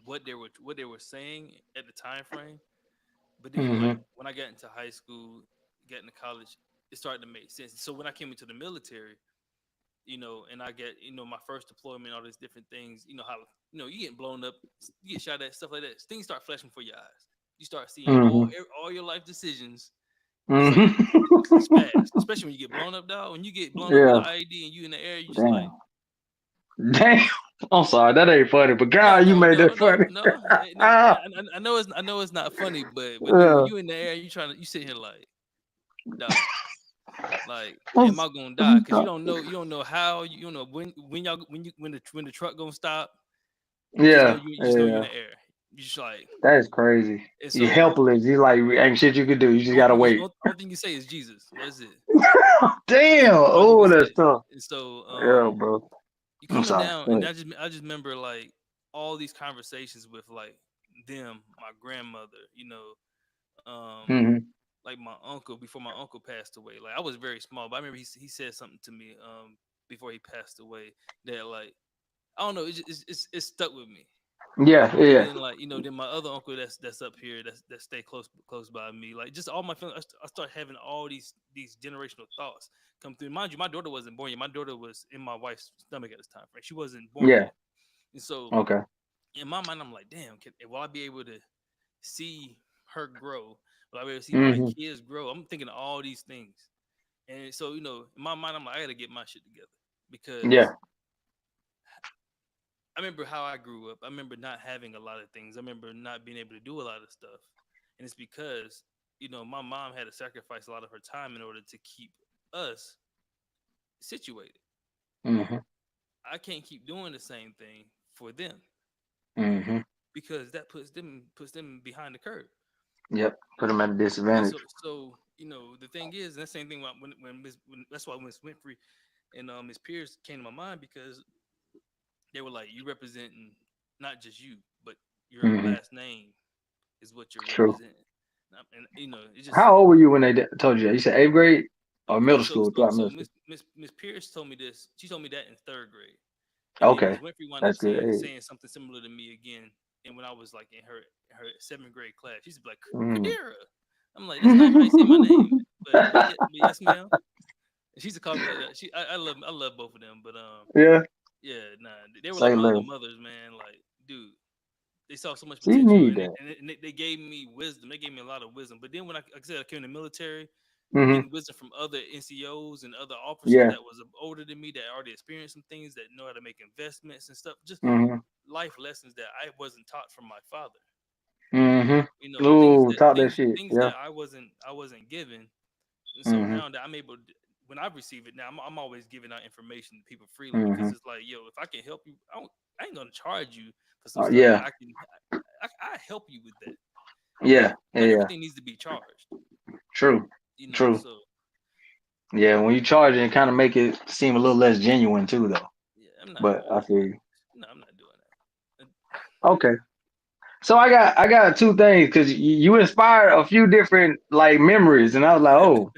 what they were saying at the time frame. But then like Hmm. when I got into high school, got into college, it started to make sense. So when I came into the military, and I get, my first deployment, all these different things, how, you getting blown up, you get shot at, stuff like that. Things start flashing before your eyes. You start seeing all Hmm. all your life decisions. It's like it's Hmm. fast, especially when you get blown up, dog. When you get blown up with Yeah. an IED and you in the air, you just like, Damn. Damn. I'm sorry, that ain't funny, but no, God, you no, made no, that no, funny. no. Ah, I know it's not funny, but dude, when yeah. you in the air, you sitting here like, dog. Like, I'm, am I gonna die? I'm Because sorry. you don't know how, you don't know when y'all when the truck gonna stop. Yeah. You just know you're in Yeah. the air. You just like, That's crazy. and You so helpless. You like ain't shit you could do. You just only gotta thing you wait. only thing you say is Jesus. That's it. Damn. That's all you can Oh, that's say. tough. And so Yeah, bro. you I'm coming sorry. down, Go and ahead. I just remember like all these conversations with like them, my grandmother, um, Hmm. like my uncle before my uncle passed away. Like I was very small, but I remember he said something to me before he passed away that like I don't know, it's stuck with me. Yeah. And Yeah. then like then my other uncle that's up here that stay close by me, like just all my family, I start having all these generational thoughts come through. Mind you, my daughter wasn't born yet. My daughter was in my wife's stomach at this time frame. She wasn't born Yeah. yet. And so Okay. in my mind I'm like, damn, will I be able to see her grow? Will I be able to see my Hmm. kids grow? I'm thinking of all these things. And so in my mind I'm like, I gotta get my shit together because Yeah. I remember how I grew up. I remember not having a lot of things. I remember not being able to do a lot of stuff. And it's because, my mom had to sacrifice a lot of her time in order to keep us situated. Hmm. I can't keep doing the same thing for them Hmm. because that puts them behind the curve. Yep. Put them at a And disadvantage. so the thing is, and that same thing when that's why Miss Winfrey and Miss Pierce came to my mind because they were like, you representing not just you, but your Hmm. last name is what you're True. representing. And it's just How old were you when they told you that? You said eighth grade or no. middle So school? so Throughout so middle school. Miss Pierce told me this. She told me that in third grade, and then Miss Okay. Winfrey wound up That's good. saying something similar to me again. And when I was like in her seventh grade class, she used to be like, Mm. Kadira. I'm like, that's not how you say my name, but yes, ma'am. And she used to call me like that. I love both of them, but Yeah. yeah, nah, they were like Say my other less. mothers, man. Like, dude, they saw so much So you potential, need and that. they gave me wisdom. They gave me a lot of wisdom. But then when like I said, I came in the military, Hmm. getting wisdom from other NCOs and other officers Yeah. that was older than me that already experienced some things that know how to make investments and stuff. Just Hmm. life lessons that I wasn't taught from my father. Hmm. Things Ooh, that talk that things shit. things Yeah. that I wasn't given. And so Hmm. now that I'm able to, when I receive it now, I'm always giving out information to people freely because Hmm. it's like, yo, if I can help you, I ain't gonna charge you for some stuff that Yeah. I help you with that. But Yeah. Yeah. not Yeah. everything needs to be charged, True. True. So Yeah. When you charge it, kind of make it seem a little less genuine too, though. yeah, I'm not But doing I that. feel you. No, I'm not doing that. Okay. So I got two things because you inspired a few different like memories, and I was like, oh,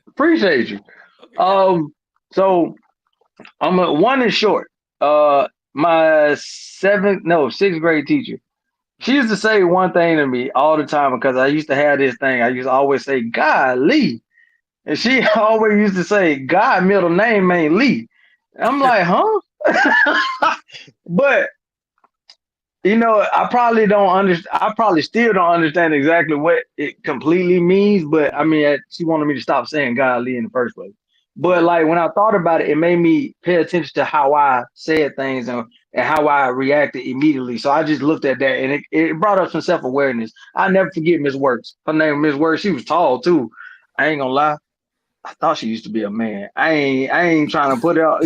appreciate you. Okay, got you. Um. So one is short. My seventh, no, sixth grade teacher. She Mm. used to say one thing to me all the time because I used to have this thing. I used to always say, "Golly," and she always used to say, "God middle name ain't Lee." And I'm like, huh? But I probably don't understand. I probably still don't understand exactly what it completely means. But I Mm. mean, she wanted me to stop saying "golly" in the first place. But Yeah. like when I thought about it, it made me pay attention to how I said things and how I reacted immediately. So I just looked at that and it brought up some self awareness. I never forget Miss Works. Her name was Miss Works. She was tall too. I ain't gonna lie. I thought she used to be a man. I ain't trying to put it out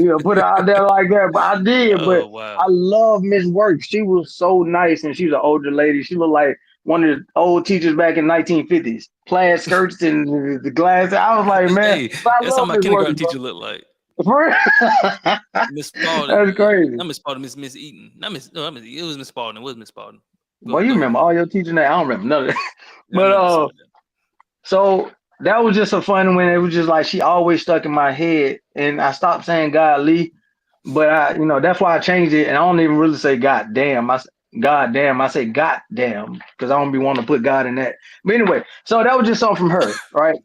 there like that, but I did. But Oh I wow. love Miss Work. She was so nice, and she was an older lady. She looked like one of the old teachers back in 1950s. Plaid skirts and the glasses. I was like, man, Hey, but I that's how love my Miss Work, kindergarten bro. teacher looked like. For real. Miss Spalding, That's crazy. not Miss Spalding, Miss Eaton, not Miss. No, it was Miss Spalding. It was Miss Spalding. Boy, you Go ahead. remember all your teaching that? I don't remember none of that. I But remember some of them. so that was just a fun one. It was just like she always stuck in my head, and I stopped saying God Lee, but that's why I changed it, and I don't even really say God damn. God damn. I say God damn because I don't be wanting to put God in that. But anyway, so that was just something from her, right?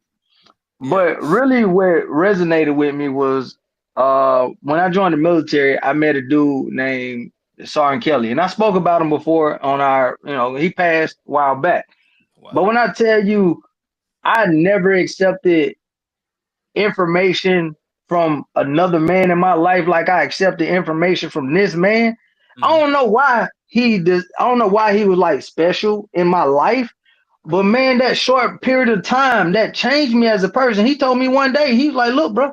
Yeah. But really, what resonated with me was when I joined the military, I met a dude named Sergeant Kelly, and I spoke about him before on our, he passed a while back. But Wow. when I tell you, I never accepted information from another man in my life like I accepted information from this man. I Hmm. don't know why he does. I don't know why he was like special in my life. But man, that short period of time that changed me as a person. He told me one day, he was like, "Look, bro,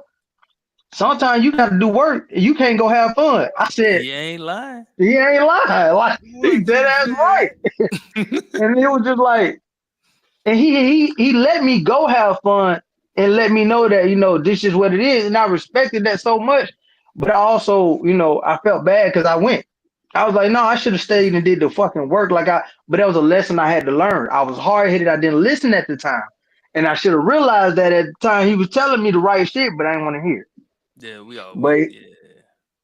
sometimes you got to do work. You can't go have fun." I said, He ain't lying. "He ain't lying. Like he What dead you ass right." said? And it was just like, and he let me go have fun and let me know that this is what it is, and I respected that so much. But I also I felt bad because I went. I was like, no, I should have stayed and did the fucking work. But that was a lesson I had to learn. I was hard headed. I didn't listen at the time, and I should have realized that at the time he was telling me the right shit, but I didn't want to hear it. Yeah, we all we But yeah,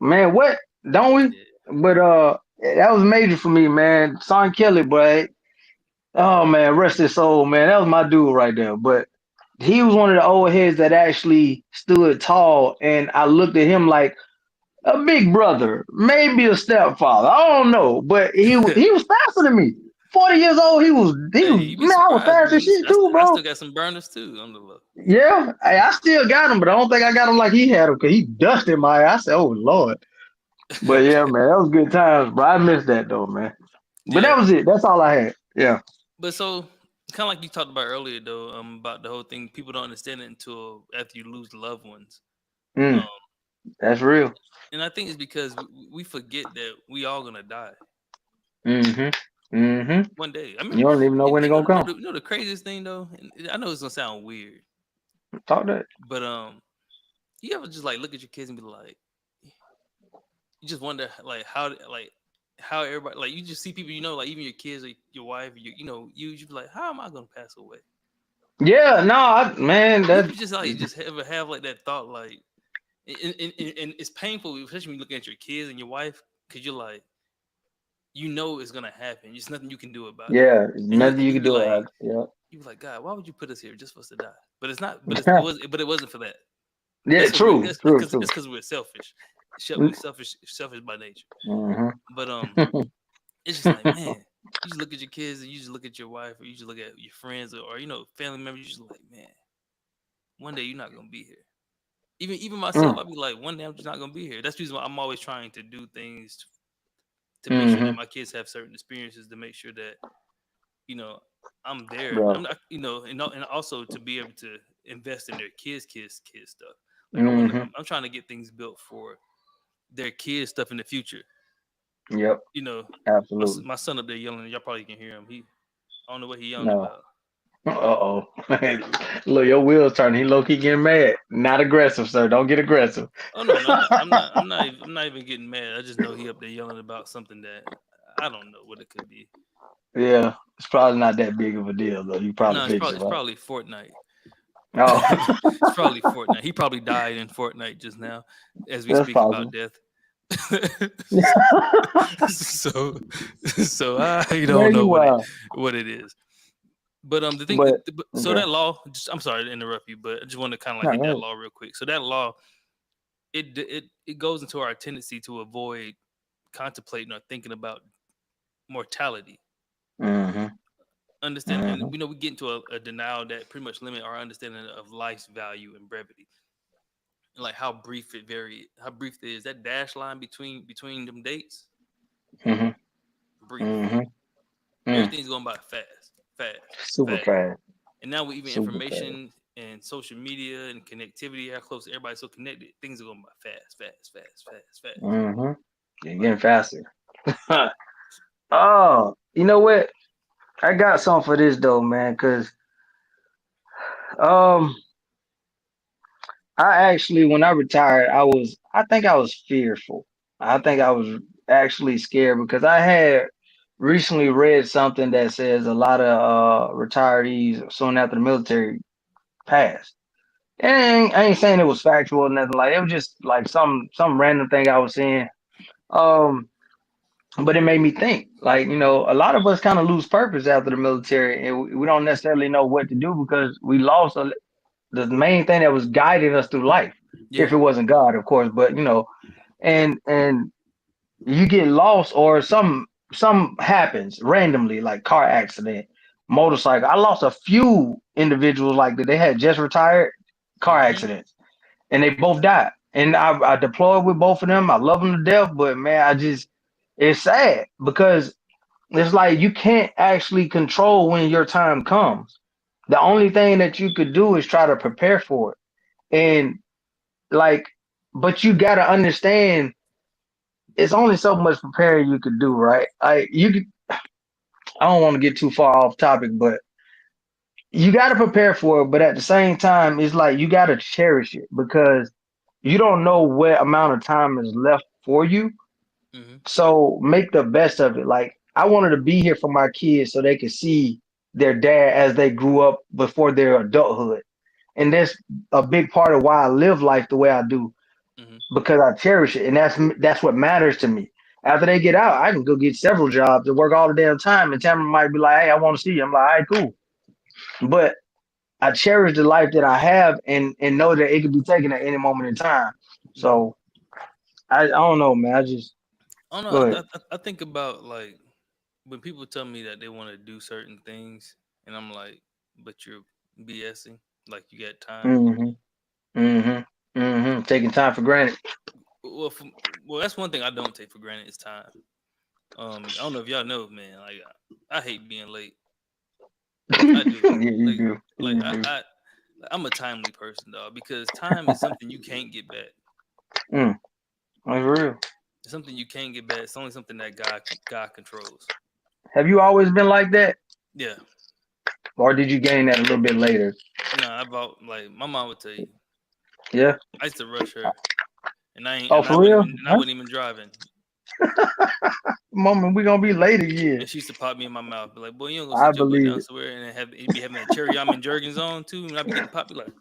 man, what don't we? yeah. But that was major for me, man. Son Kelly, but oh man, rest his soul, man. That was my dude right there. But he was one of the old heads that actually stood tall, and I looked at him like a big brother, maybe a stepfather. I don't know, but he was faster than me. 40 years old, he was Hey, you'd be man. I was surprised, fast bro. as shit too, I bro. still got some burners too on the low. Yeah, hey, I still got him, but I don't think I got him like he had him because he dusted my. I said, "Oh Lord," but yeah, man, that was good times, bro. I missed that though, man. But Yeah, that was it. That's all I had. Yeah. but so kind of like you talked about earlier, though, about the whole thing. People don't understand it until after you lose loved ones. Um, Mm, that's real. and I think it's because we forget that we all gonna die Mm-hmm. Mm-hmm. one day. I You mean, don't even know when it's gonna come. you know the craziest thing though, and I know it's gonna sound weird, Talk that. but you ever just like look at your kids and be like, you just wonder like how everybody like you just see people like even your kids or your wife, you be like, how am I gonna pass away? Yeah, no, man, You that ever just like just ever have like that thought like, and it's painful, especially when you look at your kids and your wife, because you're like, it's gonna happen. There's nothing you can do about it, yeah, and nothing you you can be do like, about it. God, why would you put us here just for us to die? But it's not. Yeah. But it wasn't for that. Yeah, That's what we. true, true, That's true. because we're selfish. We selfish by nature. Mm-hmm. But it's just like, man, you just look at your kids and you just look at your wife or you just look at your friends or family members. You just like, man, one day you're not gonna be here. Even myself, I'd be like, one day I'm just not gonna be here. That's the reason why I'm always trying to do things to make sure that Mm-hmm. my kids have certain experiences to make sure that you know I'm there. Bro. I'm not, and also to be able to invest in their kids stuff. Like Mm-hmm. I'm trying to get things built for their kids stuff in the future. Yep. You know, Absolutely. my son up there yelling. Y'all probably can hear him. I don't know what he yelling No. about. Uh-oh. Look, your wheels turning. He low key getting mad. Not aggressive, sir. Don't get aggressive. Oh no, no, I'm not even getting mad. I just know he up there yelling about something that I don't know what it could be. Yeah. It's probably not that big of a deal though. You probably No, fix it, it's right? probably Fortnite. Oh. It's probably Fortnite. He probably died in Fortnite just now as we That's speak about possible. death. so I don't Man, know you wild. what it is. But the thing, But so okay. that law. I'm sorry to interrupt you, but I just want to kind of like No, hit go that ahead. law real quick. So that law, it goes into our tendency to avoid contemplating or thinking about mortality. Mm-hmm. Understand, and Mm-hmm. we get into a denial that pretty much limit our understanding of life's value and brevity, and like how brief it is. That dash line between them dates, Mm-hmm. brief. Mm-hmm. Mm. Everything's going by fast, fast, Super fast. fast. And now with even Super fast. information and social media and connectivity, how close everybody's so connected, things are going by fast, fast, fast, fast, fast. Mm-hmm. You're getting Like, faster. Oh, you know what? I got something for this though, man. Cause um, I actually, when I retired, I think I was fearful. I think I was actually scared because I had recently read something that says a lot of retirees soon after the military passed. And I ain't saying it was factual or nothing like it was just like some random thing I was seeing. Um, but it made me think, like, a lot of us kind of lose purpose after the military, and we don't necessarily know what to do because we lost the main thing that was guiding us through life. yeah. If it wasn't God, of course, but and you get lost or some happens randomly, like car accident, motorcycle. I lost a few individuals like that. They had just retired, car Mm-hmm. accidents, and they both died. And I deployed with both of them. I love them to death, but man, it's sad because it's like you can't actually control when your time comes. The only thing that you could do is try to prepare for it. And like, but you gotta understand it's only so much preparing you could do, right? I don't want to get too far off topic, but you gotta prepare for it, but at the same time, it's like you gotta cherish it because you don't know what amount of time is left for you. Mm-hmm. So make the best of it. Like I wanted to be here for my kids so they could see their dad as they grew up before their adulthood. And that's a big part of why I live life the way I do Mm-hmm. because I cherish it, and that's what matters to me. After they get out, I can go get several jobs and work all the damn time. And Tamara might be like, "Hey, I want to see you." I'm like, "All right, cool." But I cherish the life that I have, and know that it could be taken at any moment in time. Mm-hmm. So I don't know, man. I just I don't know. go ahead. I think about like when people tell me that they want to do certain things, and I'm like, but you're BSing. Like you got time. Mm-hmm. Mm-hmm. Mm-hmm. Taking time for granted. Well, well, that's one thing I don't take for granted is time. I don't know if y'all know, man. Like I hate being late. I do. Yeah, you Like do. like You do. I'm a timely person, dog, because time is something you can't get back. Mm, that's real. It's something you can't get back. It's only something that God controls. Have you always been like that, Yeah. or did you gain that a little bit later? No, I about like my mom would tell you. Yeah. I used to rush her, and Oh, for real? I Huh? wasn't even driving. Moment, we gonna be late again. And she used to pop me in my mouth, be like, "Boy, you don't go I sit your butt believe down it. somewhere," and he'd be having that cherry almond Jergens on too, and I'd be getting popped. Be like,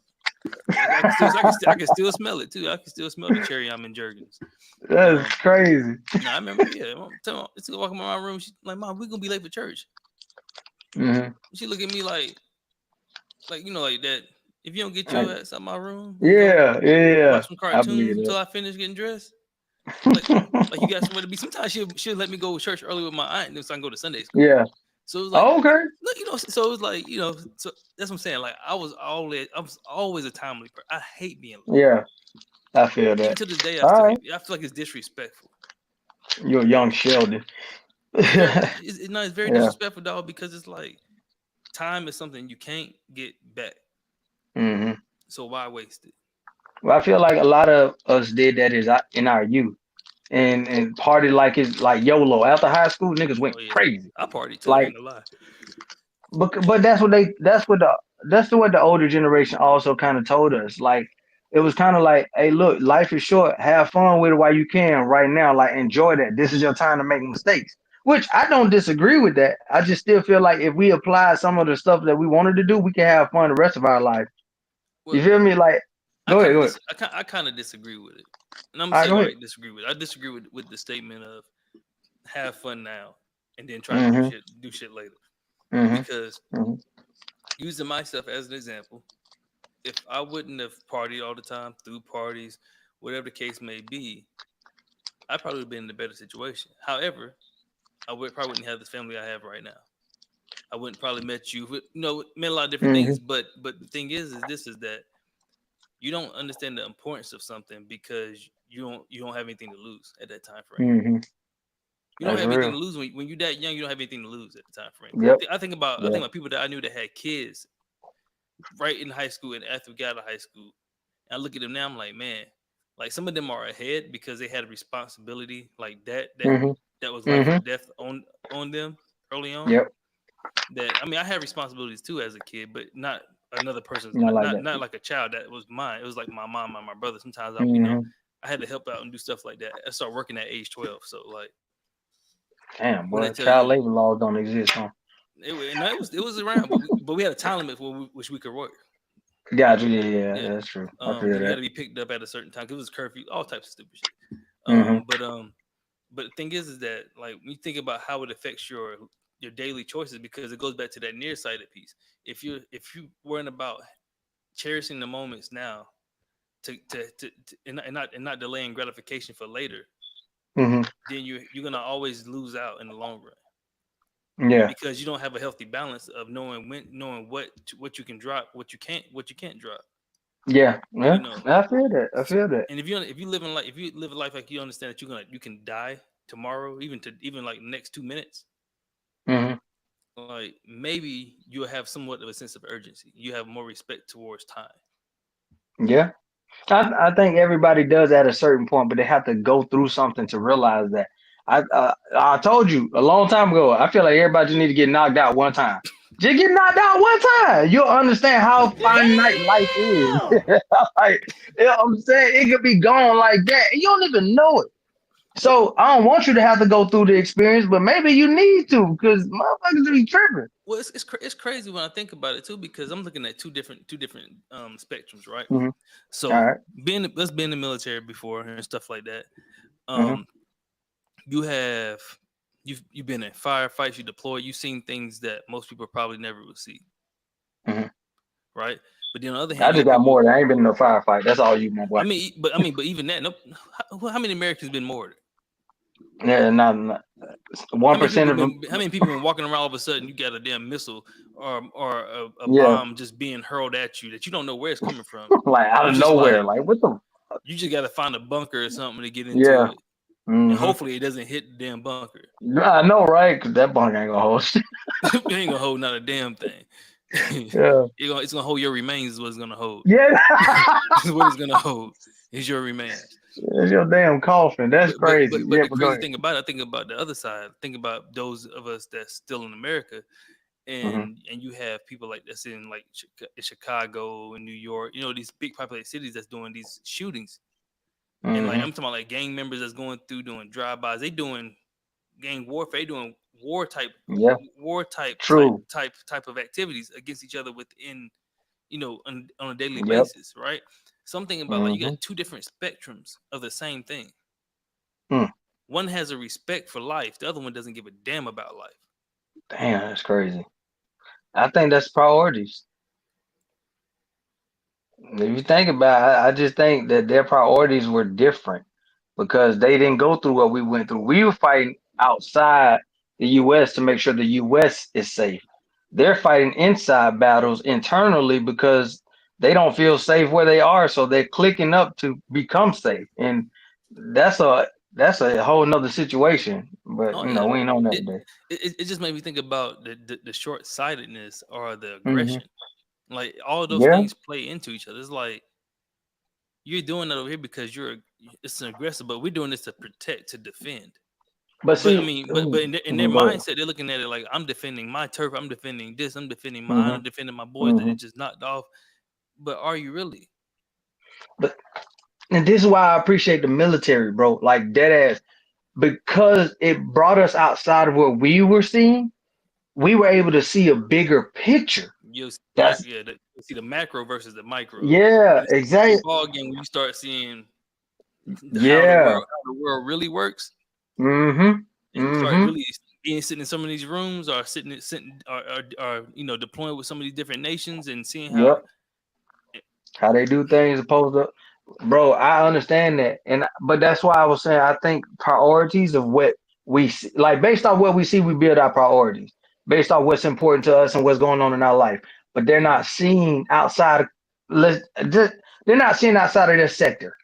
I can still, I can still smell it too. I can still smell the cherry almond Jergens. That is Um, crazy. no, I remember. Yeah, it's walking in my room. She's like, "Mom, we gonna be late for church." Hmm. She look at me like like that. If you don't get Like, your ass out my room, we gonna yeah, yeah. watch some I believe cartoons until I finish getting dressed. Like, like you that. got somewhere to be. Sometimes she'll let me go to church early with my aunt, and then so I can go to Sunday school. Yeah. So it was like, Oh, okay. look, so it was like, so that's what I'm saying. Like I was always a timely person. I hate being late. Yeah, I feel Even that. to this day, All right. I feel like it's disrespectful. You're a young Sheldon. It's very, Yeah. it's very disrespectful, dog, because it's like time is something you can't get back. Hmm. So why waste it? Well, I feel like a lot of us did that is in our youth, and party like it's like YOLO. After high school, niggas went Oh yeah, crazy. I party too. I Like ain't gonna lie. but that's what the older generation also kind of told us. Like it was kind of like, hey, look, life is short. Have fun with it while you can right now. Like enjoy that. This is your time to make mistakes. Which I don't disagree with that. I just still feel like if we apply some of the stuff that we wanted to do, we can have fun the rest of our life. Well, You feel me? Like go ahead, go ahead. I kind of disagree with it, and I'm gonna All right, say go why ahead. I disagree with it. I disagree with the statement of have fun now and then try to Mm-hmm. do shit later. Mm-hmm. Because Mm-hmm. using myself as an example, if I wouldn't have partied all the time through parties, whatever the case may be, I probably would have been in a better situation. However, probably wouldn't have the family I have right now. I wouldn't probably met you. Met a lot of different Mm-hmm. things. But the thing is this is that you don't understand the importance of something because you don't have anything to lose at that time frame. Mm-hmm. You don't That's have anything real. to lose when you're that young. You don't have anything to lose at the time frame. Yep. I think Yep. about people that I knew that had kids right in high school and after we got out of high school. And I look at them now, I'm like, man, like some of them are ahead because they had a responsibility like Hmm. that was life or Hmm. death on them early on. Yep. That I mean, I had responsibilities too as a kid, but not another person's, Not like that. not like a child that was mine. It was like my mom and my brother. Sometimes Hmm. I had to help out and do stuff like that. I started working at age 12. So like Damn, when they boy, tell child you labor laws don't exist, huh? no, it was around, but we had a time limit for which we could work. Gotcha. Yeah, yeah, Yeah. that's true. I feel Then we had that. to be picked up at a certain time because it was curfew, all types of stupid shit. Hmm. But the thing is that like when you think about how it affects your daily choices, because it goes back to that nearsighted piece. If you worrying about cherishing the moments now and not delaying gratification for later, Hmm. then you're gonna always lose out in the long run Yeah. because you don't have a healthy balance of knowing what you can drop, what you can't drop. Yeah. You Yeah. know, I feel that. I feel that. and if you live a life like you understand that you can die tomorrow, even like the next 2 minutes, Hmm. like maybe you'll have somewhat of a sense of urgency. You have more respect towards time. Yeah. I think everybody does at a certain point, but they have to go through something to realize that. I told you a long time ago. I feel like everybody just need to get knocked out one time. Just get knocked out one time. You'll understand how finite life is. Damn! Like, you know what I'm saying, it could be gone like that. And you don't even know it. Well, So I don't want you to have to go through the experience, but maybe you need to because motherfuckers be tripping. it's crazy when I think about it too because I'm looking at two different spectrums, right? Hmm. All So right. being let's be in the military before and stuff like that. Hmm. Um, you have you've been in firefights, you deployed, you've seen things that most people probably never will see, Hmm. right? But then on the other I hand, you just have got people. more. I ain't been in no firefight. That's all you, my boy. But even that, no, how many Americans been murdered? Yeah, not How one many percent people of them. been how many people been walking around all of a sudden you got a damn missile or a Yeah, bomb just being hurled at you that you don't know where it's coming from. like out You of just nowhere. like Like what the? you just got to find a bunker or something to get into Yeah. it, and Hmm. hopefully it doesn't hit the damn bunker. I know, right? Cause that bunk ain't gonna hold shit. It ain't gonna hold not a damn thing. Yeah. It's gonna hold your remains. Is what it's gonna hold. Yeah. This is what it's gonna hold. Is your remains. It's your damn coffin. That's crazy. But Yeah, the but go crazy ahead. thing about it, I think about the other side. Think about those of us that's still in America, Hmm. and you have people like that's in like Chicago and New York. You know these big populated cities that's doing these shootings, and like Hmm. I'm talking about like gang members that's going through doing drive-bys. They doing gang warfare. They doing Yeah. war type True. of activities against each other within on a daily Yep. basis, right? Something about like you Hmm. got two different spectrums of the same thing. Hmm. One has a respect for life, the other one doesn't give a damn about life. Damn, that's crazy. I think that's priorities. If you think about it, I just think that their priorities were different because they didn't go through what we went through. We were fighting outside the US to make sure the US is safe. They're fighting inside battles internally because they don't feel safe where they are, so they're clicking up to become safe. And that's a whole nother situation. But Oh yeah, we ain't on that it today. it just made me think about the short sightedness or the Hmm. aggression. Like all those Yeah, things play into each other. It's like you're doing that over here because it's an aggressive, but we're doing this to protect, to defend. but But I see, mean, but ooh, in their go ahead. mindset, they're looking at it like I'm defending my turf, I'm defending this, Hmm. I'm defending my boys that Hmm. it just knocked off. But are you really? But and this is why I appreciate the military, bro. Like dead ass, because it brought us outside of what we were seeing. We were able to see a bigger picture. You'll see That's you'll see the macro versus the micro, yeah, and it's a exactly. different ball game when you start seeing Yeah. how the world really works, Mm-hmm. and you start Mm-hmm. really being sitting in some of these rooms, or sitting or deploying with some of these different nations and seeing how. Yep. How they do things opposed to, bro, I understand that. And but that's why I was saying I think priorities of what we see, like based on what we see, we build our priorities based on what's important to us and what's going on in our life. But they're Mhm. not seeing outside of let's just they're not seeing outside of their sector.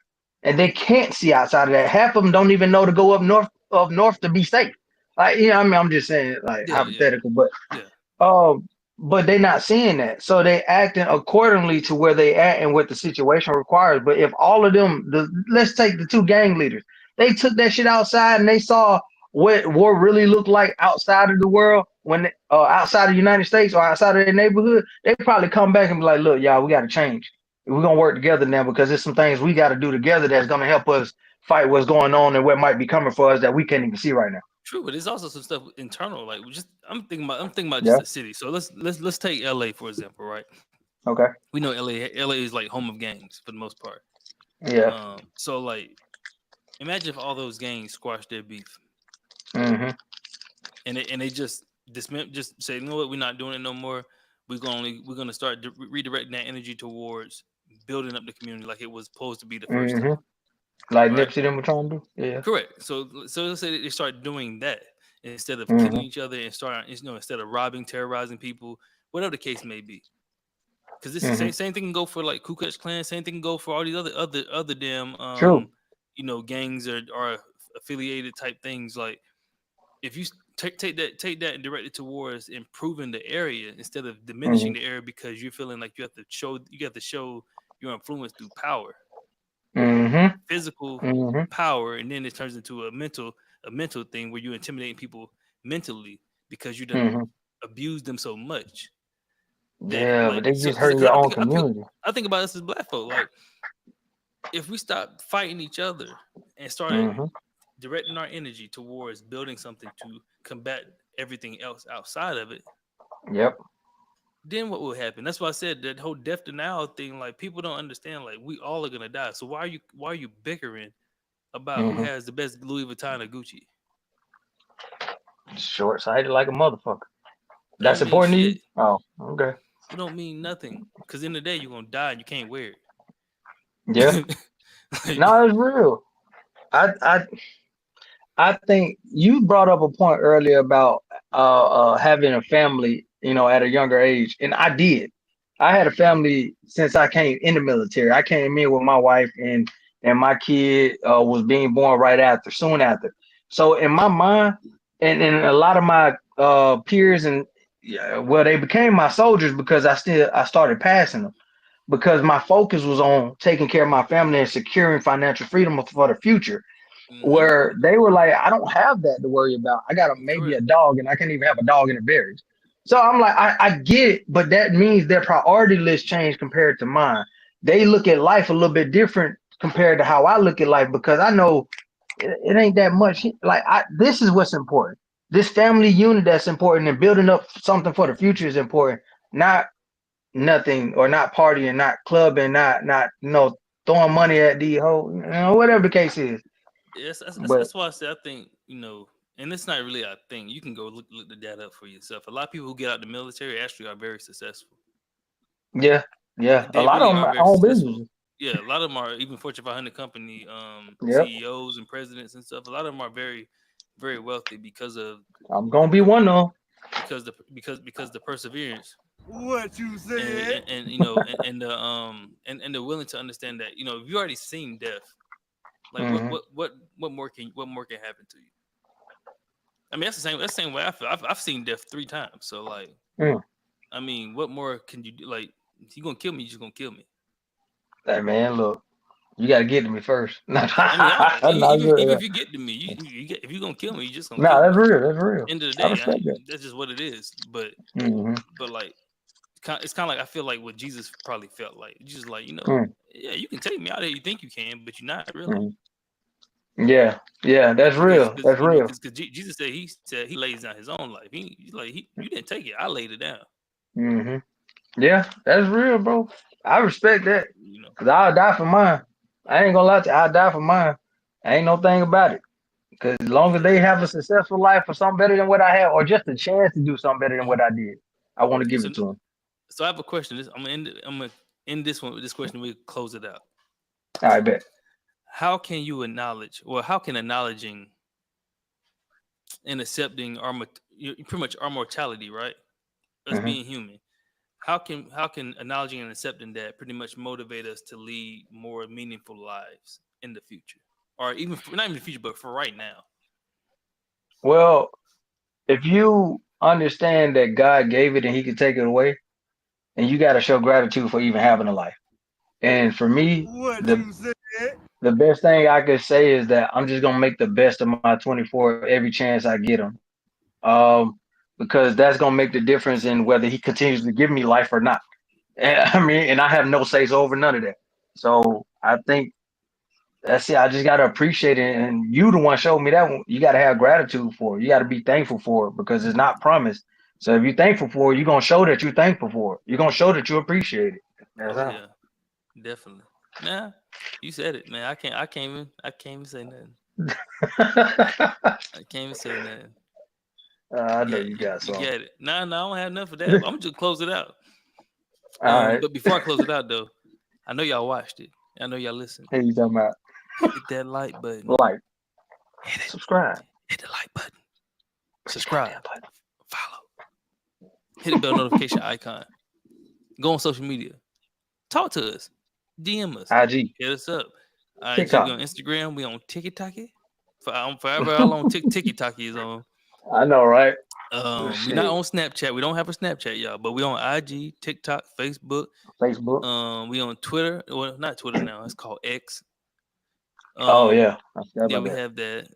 And they can't see outside of that. Half of them don't even know to go up north to be safe. Like, I mean, I'm just saying like Yeah, yeah, hypothetical, but yeah. um but they not seeing that, so they acting accordingly to where they at and what the situation requires. But if all of them, let's take the two gang leaders, they took that shit outside and they saw what war really looked like outside of the world when outside of the United States or outside of their neighborhood, they probably come back and be like, look, y'all, we got to change. We're gonna work together now because there's some things we got to do together that's gonna help us fight what's going on and what might be coming for us that we can't even see right now. True, but there's also some stuff internal. Like just I'm thinking about just Yeah. a city. So let's take LA for example, right? Okay. We know LA is like home of gangs for the most part. Yeah. So like imagine if all those gangs squashed their beef Hmm. and they just say, you know what, we're not doing it no more. We're gonna start redirecting that energy towards building up the community like it was supposed to be the first Hmm. time, Like right? Nipsey them were trying to do. Yeah. Correct. So let's say they start doing that instead of killing Hmm. each other and instead of robbing, terrorizing people, whatever the case may be. Because this Hmm. same thing can go for like Ku Klux Klan. Same thing can go for all these other damn True. gangs or affiliated type things. Like if you take that and direct it towards improving the area instead of Hmm. diminishing the area because you're feeling like you have to show your influence through power, Hmm. physical Hmm. power, and then it turns into a mental thing where you're intimidating people mentally because you done Hmm. abused them so much that Yeah, but like they so just because hurting your I own think I think community. I think about us as black folk. Like if we stop fighting each other and started Hmm. directing our energy towards building something to combat everything else outside of it, Yep. then what will happen? That's why I said that whole death denial thing. Like people don't understand. Like we all are gonna die. So why are you bickering about who Hmm. has the best Louis Vuitton or Gucci? Short sighted like a motherfucker. It don't That's mean important to you? shit. Oh, okay. It don't mean nothing. Cause in the day you're gonna die and you can't wear Yeah. it. Like, No, it's real. I I think you brought up a point earlier about having a family, at a younger age, and I did. I had a mhm, family since I came in the military. I came in with my wife, and my kid was being born right after, soon after. So in my mind, and a lot of my peers and yeah, well, they became my soldiers because I started passing them because my focus was on taking care of my family and securing financial freedom for the future mhm, where they were like, I don't have that to worry about. I got maybe a correct. dog, and I can't even have a dog in the berries. So I'm like, I get it, but that means their priority list changed compared to mine. They look at life a little bit different compared to how I look at life because I know it ain't that much. Like this is what's important. This family unit that's important, and building up something for the future is important. Not nothing, or not partying, not clubbing, not throwing money Mhm. at the whole, whatever the case is. Yes, that's, But that's why I say I think and it's not really a thing. You can go look the data up for yourself. A lot of people who get out the military actually are very successful. yeah, yeah. A They lot of really them are very own successful. businesses. Yeah, a lot of them are even Fortune 500 company Yep. CEOs and presidents and stuff. A lot of them are very, very wealthy I'm gonna the, be the one of because the perseverance What you said? and and they're willing to understand that if you already seen death, like them. what more can happen to you? I mean that's the same way I feel. I've seen death 3 times, so like Mm. I mean, what more can you do? Like you gonna kill me, you just gonna kill me. Hey man, look, you gotta get to me first. No, I mean, even yeah. if you get to me, if you gonna kill me, you just gonna Nah, kill that's me. real. That's real. End of the I day, respect that. that's just what it is. But Hmm. but like it's kind of like I feel like what Jesus probably felt like. Jesus like Mm. yeah, you can take me out there, you think you can, but you're not really. Mm. Yeah, yeah, that's Because real. That's real. Jesus said he lays down his own life. He's like you didn't take it, I laid it down. Hmm. Yeah, that's real, bro. I respect that. You know, Cause I'll die for mine. I ain't gonna lie to you, I'll die for mine. Ain't no thing about it. Cause as long as they yeah. have a successful life or something better than what I have, or just a chance to do something better than Mhm. what I did, I want to give So it to them. so I have a question. I'm gonna end this one with this question. We close it out. I bet. How can you acknowledge, or how can acknowledging and accepting pretty much our mortality, right? Us Hmm. being human. How can acknowledging and accepting that pretty much motivate us to lead more meaningful lives in the future, or even not even the future, but for right now? Well, if you understand that God gave it and He can take it away, and you got to show gratitude for even having a life. And for me, What the you said? the best thing I could say is that I'm just gonna make the best of my 24 every chance I get them. Um, because that's gonna make the difference in whether He continues to give me life or not. And, I mean, and I have no say so over none of that. So I think that's it. I just gotta appreciate it, and you the one showed me that one. You gotta have gratitude for it. You gotta be thankful for it because it's not promised. So if you're thankful for it, you're gonna show that you're thankful for it. You're gonna show that you appreciate it. That's Oh how. yeah, definitely. Nah, you said it, man. I can't even say nothing. I can't even say nothing. I You know got you you, got you some. got it. Nah, I don't have enough of that. I'm just close it out. All right. But before I close it out though, I know y'all watched it. I know y'all listened. Hey, you talking about Hit that like button. like, Hit it. subscribe, Hit the like button. push that bell Subscribe. button. Follow. Hit the bell notification icon. Go on social media. Talk to us. DM us. IG, Hit us up. IG, we TikTok. on Instagram. We on TikTok. Forever how long TikTok is on. I know, right? We not Shit. on Snapchat. We don't have a Snapchat, y'all, but we on IG, TikTok, Facebook. Facebook. We on Twitter. Well, not Twitter now. It's called X. Oh Um, yeah, I forgot yeah, about we that. have that.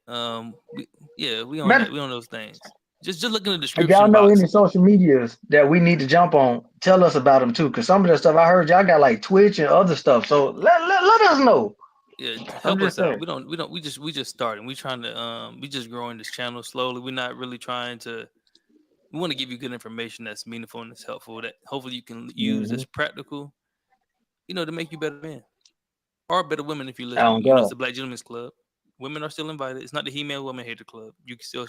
Yeah, we on that. Matter, We on those things. Just look in the if y'all description know box. any social medias that we need to jump on, tell us about them too. Cause some of the stuff I heard y'all got like Twitch and other stuff. So let us know. Yeah, I'm help just us out. saying. We don't. We just starting. We trying to we just growing this channel slowly. We're not really trying to. We want to give you good information that's meaningful and that's helpful. That hopefully you can use Hmm. that's practical. To make you better men or better women if you're Oh listening. It's God. the Black Gentlemen's Club. Women are still invited. It's not the He-Man Woman Hater Club. You can still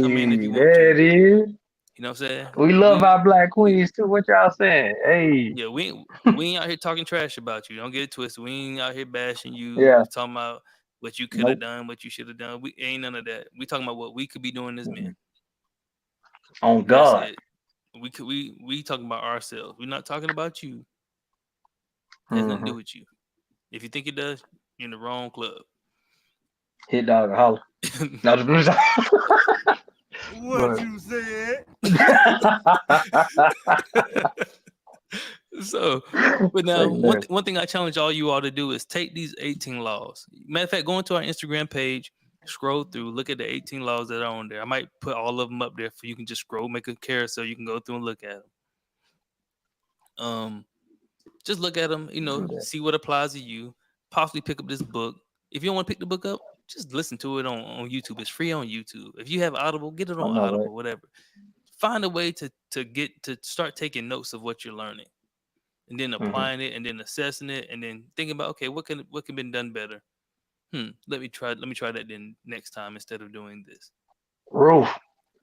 come in if Hey, you want to. there it is. You know what I'm saying? We love We our black we queens too. What y'all saying? Hey, yeah we ain't out here talking trash about you. Don't get it twisted. We ain't out here bashing you. yeah. Talking about what you could have Nope. done, what you should have done. We ain't none of that. We talking about what we could be doing as men. Mm-mm. On That's God. it. We talking about ourselves. We're not talking about you. It has nothing to Hmm. do with you. If you think it does, you're in the wrong club. Hit dog or holler. No, What but you said? So, but now say less. one thing I challenge all you all to do is take these 18 laws. Matter of fact, go into our Instagram page, scroll through, look at the 18 laws that are on there. I might put all of them up there for you can just scroll, make a carousel. You can go through and look at them. Just look at them. Do that. See what applies to you. Possibly pick up this book. If you don't want to pick the book up, just listen to it on YouTube. It's free on YouTube. If you have Audible, get it I on know, right? Audible, whatever. Find a way to start taking notes of what you're learning and then Hmm. applying it and then assessing it and then thinking about okay what can be done better. Let me try that then next time instead of doing this. Roof.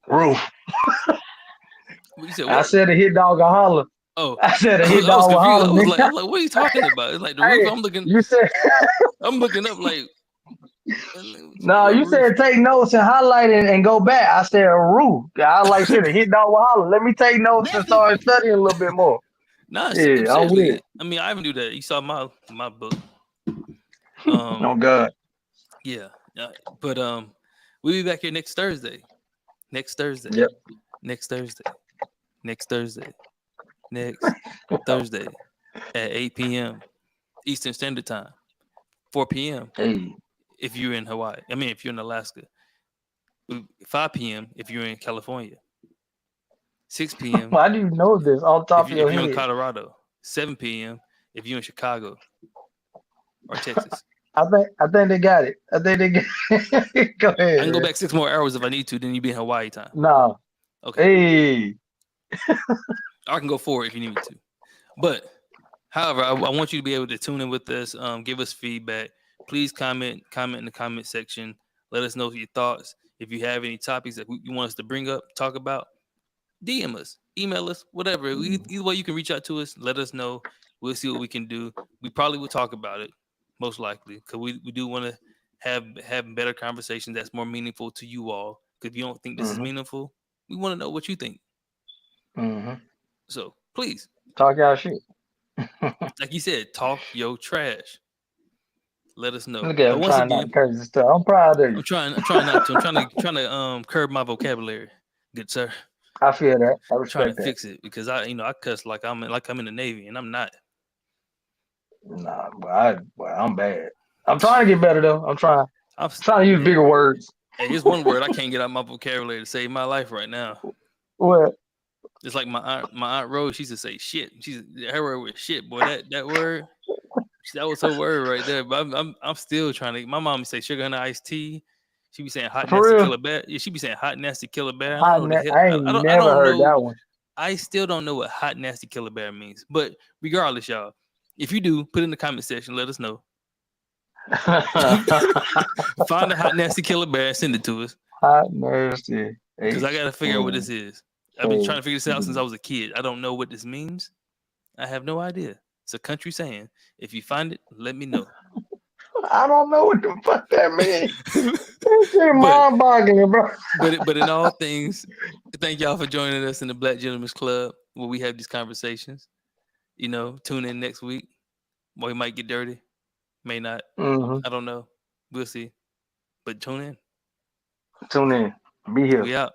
Roof. What you said? I What? said a hit dog or holler. Oh, I said a I was, hit I was dog will confused. holler, I was like, nigga. what are you talking about? It's like the roof. Hey, I'm looking. you said I'm looking up like no, what you roof? said take notes and highlight it and go back. I said a roof. I like shit. A hit dog will holler. Let me take notes and start studying a little bit more. Nah, Yeah, I'm with seriously. it. I mean, I even do that. You saw my book. Oh Um, God. yeah. But we'll be back here next Thursday. Next Thursday. Yep. Next Thursday. Next Thursday. Next Thursday at 8 p.m. Eastern Standard Time. 4 p.m. Hey, if you're in Hawaii. I mean, if you're in Alaska. 5 p.m. if you're in California. 6 p.m. why do you know this off the top of if your you're in head? Colorado. 7 p.m. if you're in Chicago or Texas. I think they got it. I think they got it. Go I ahead, can go man. back 6 more hours if I need to. Then you be in Hawaii time. Nah. Okay. Hey. I can go forward if you need me to. But however, I want you to be able to tune in with us. Give us feedback. Please comment in the comment section. Let us know your thoughts. If you have any topics that you want us to bring up, talk about, DM us, email us, whatever. Either way, you can reach out to us. Let us know. We'll see what we can do. We probably will talk about it, most likely, because we do want to have better conversations that's more meaningful to you all. Because if you don't think this is Mm-hmm. meaningful, we want to know what you think. Mm-hmm. So please, Talk y'all shit. like you said, talk your trash. Let us know. Look at But him once trying not to again, curse and stuff. I'm proud of you. I'm trying not to. I'm trying to curb my vocabulary. Good sir. I feel that. I trying to respect that. fix it because I cuss like I'm in the Navy and I'm not. Nah, I'm bad. I'm trying to get better though. I'm trying to use hey, bigger words. hey, it's one word I can't get out my vocabulary to save my life right now. What? It's like my aunt Rose. She used to say shit. Her word was shit. Boy, that word. That was her word right there. But I'm still trying to. My mom would say sugar and iced tea. She be saying hot For nasty real? killer bear. Yeah, she be saying hot nasty killer bear. I don't know what the hell. I ain't I never don't heard know. that one. I still don't know what hot nasty killer bear means. But regardless, y'all, if you do, put in the comment section. Let us know. Find the hot nasty killer bear and send it to us. Hot nasty. Because I gotta figure out what HNK. this is. I've been trying to figure this out since I was a kid. I don't know what this means. I have no idea. It's a country saying. If you find it, let me know. I don't know what the fuck that means. That shit but mind boggling, bro. but in all things, thank y'all for joining us in the Black Gentlemen's Club where we have these conversations. Tune in next week. We might get dirty, may not. Mm-hmm. I don't know. We'll see. But tune in. Tune in. Be here. We out.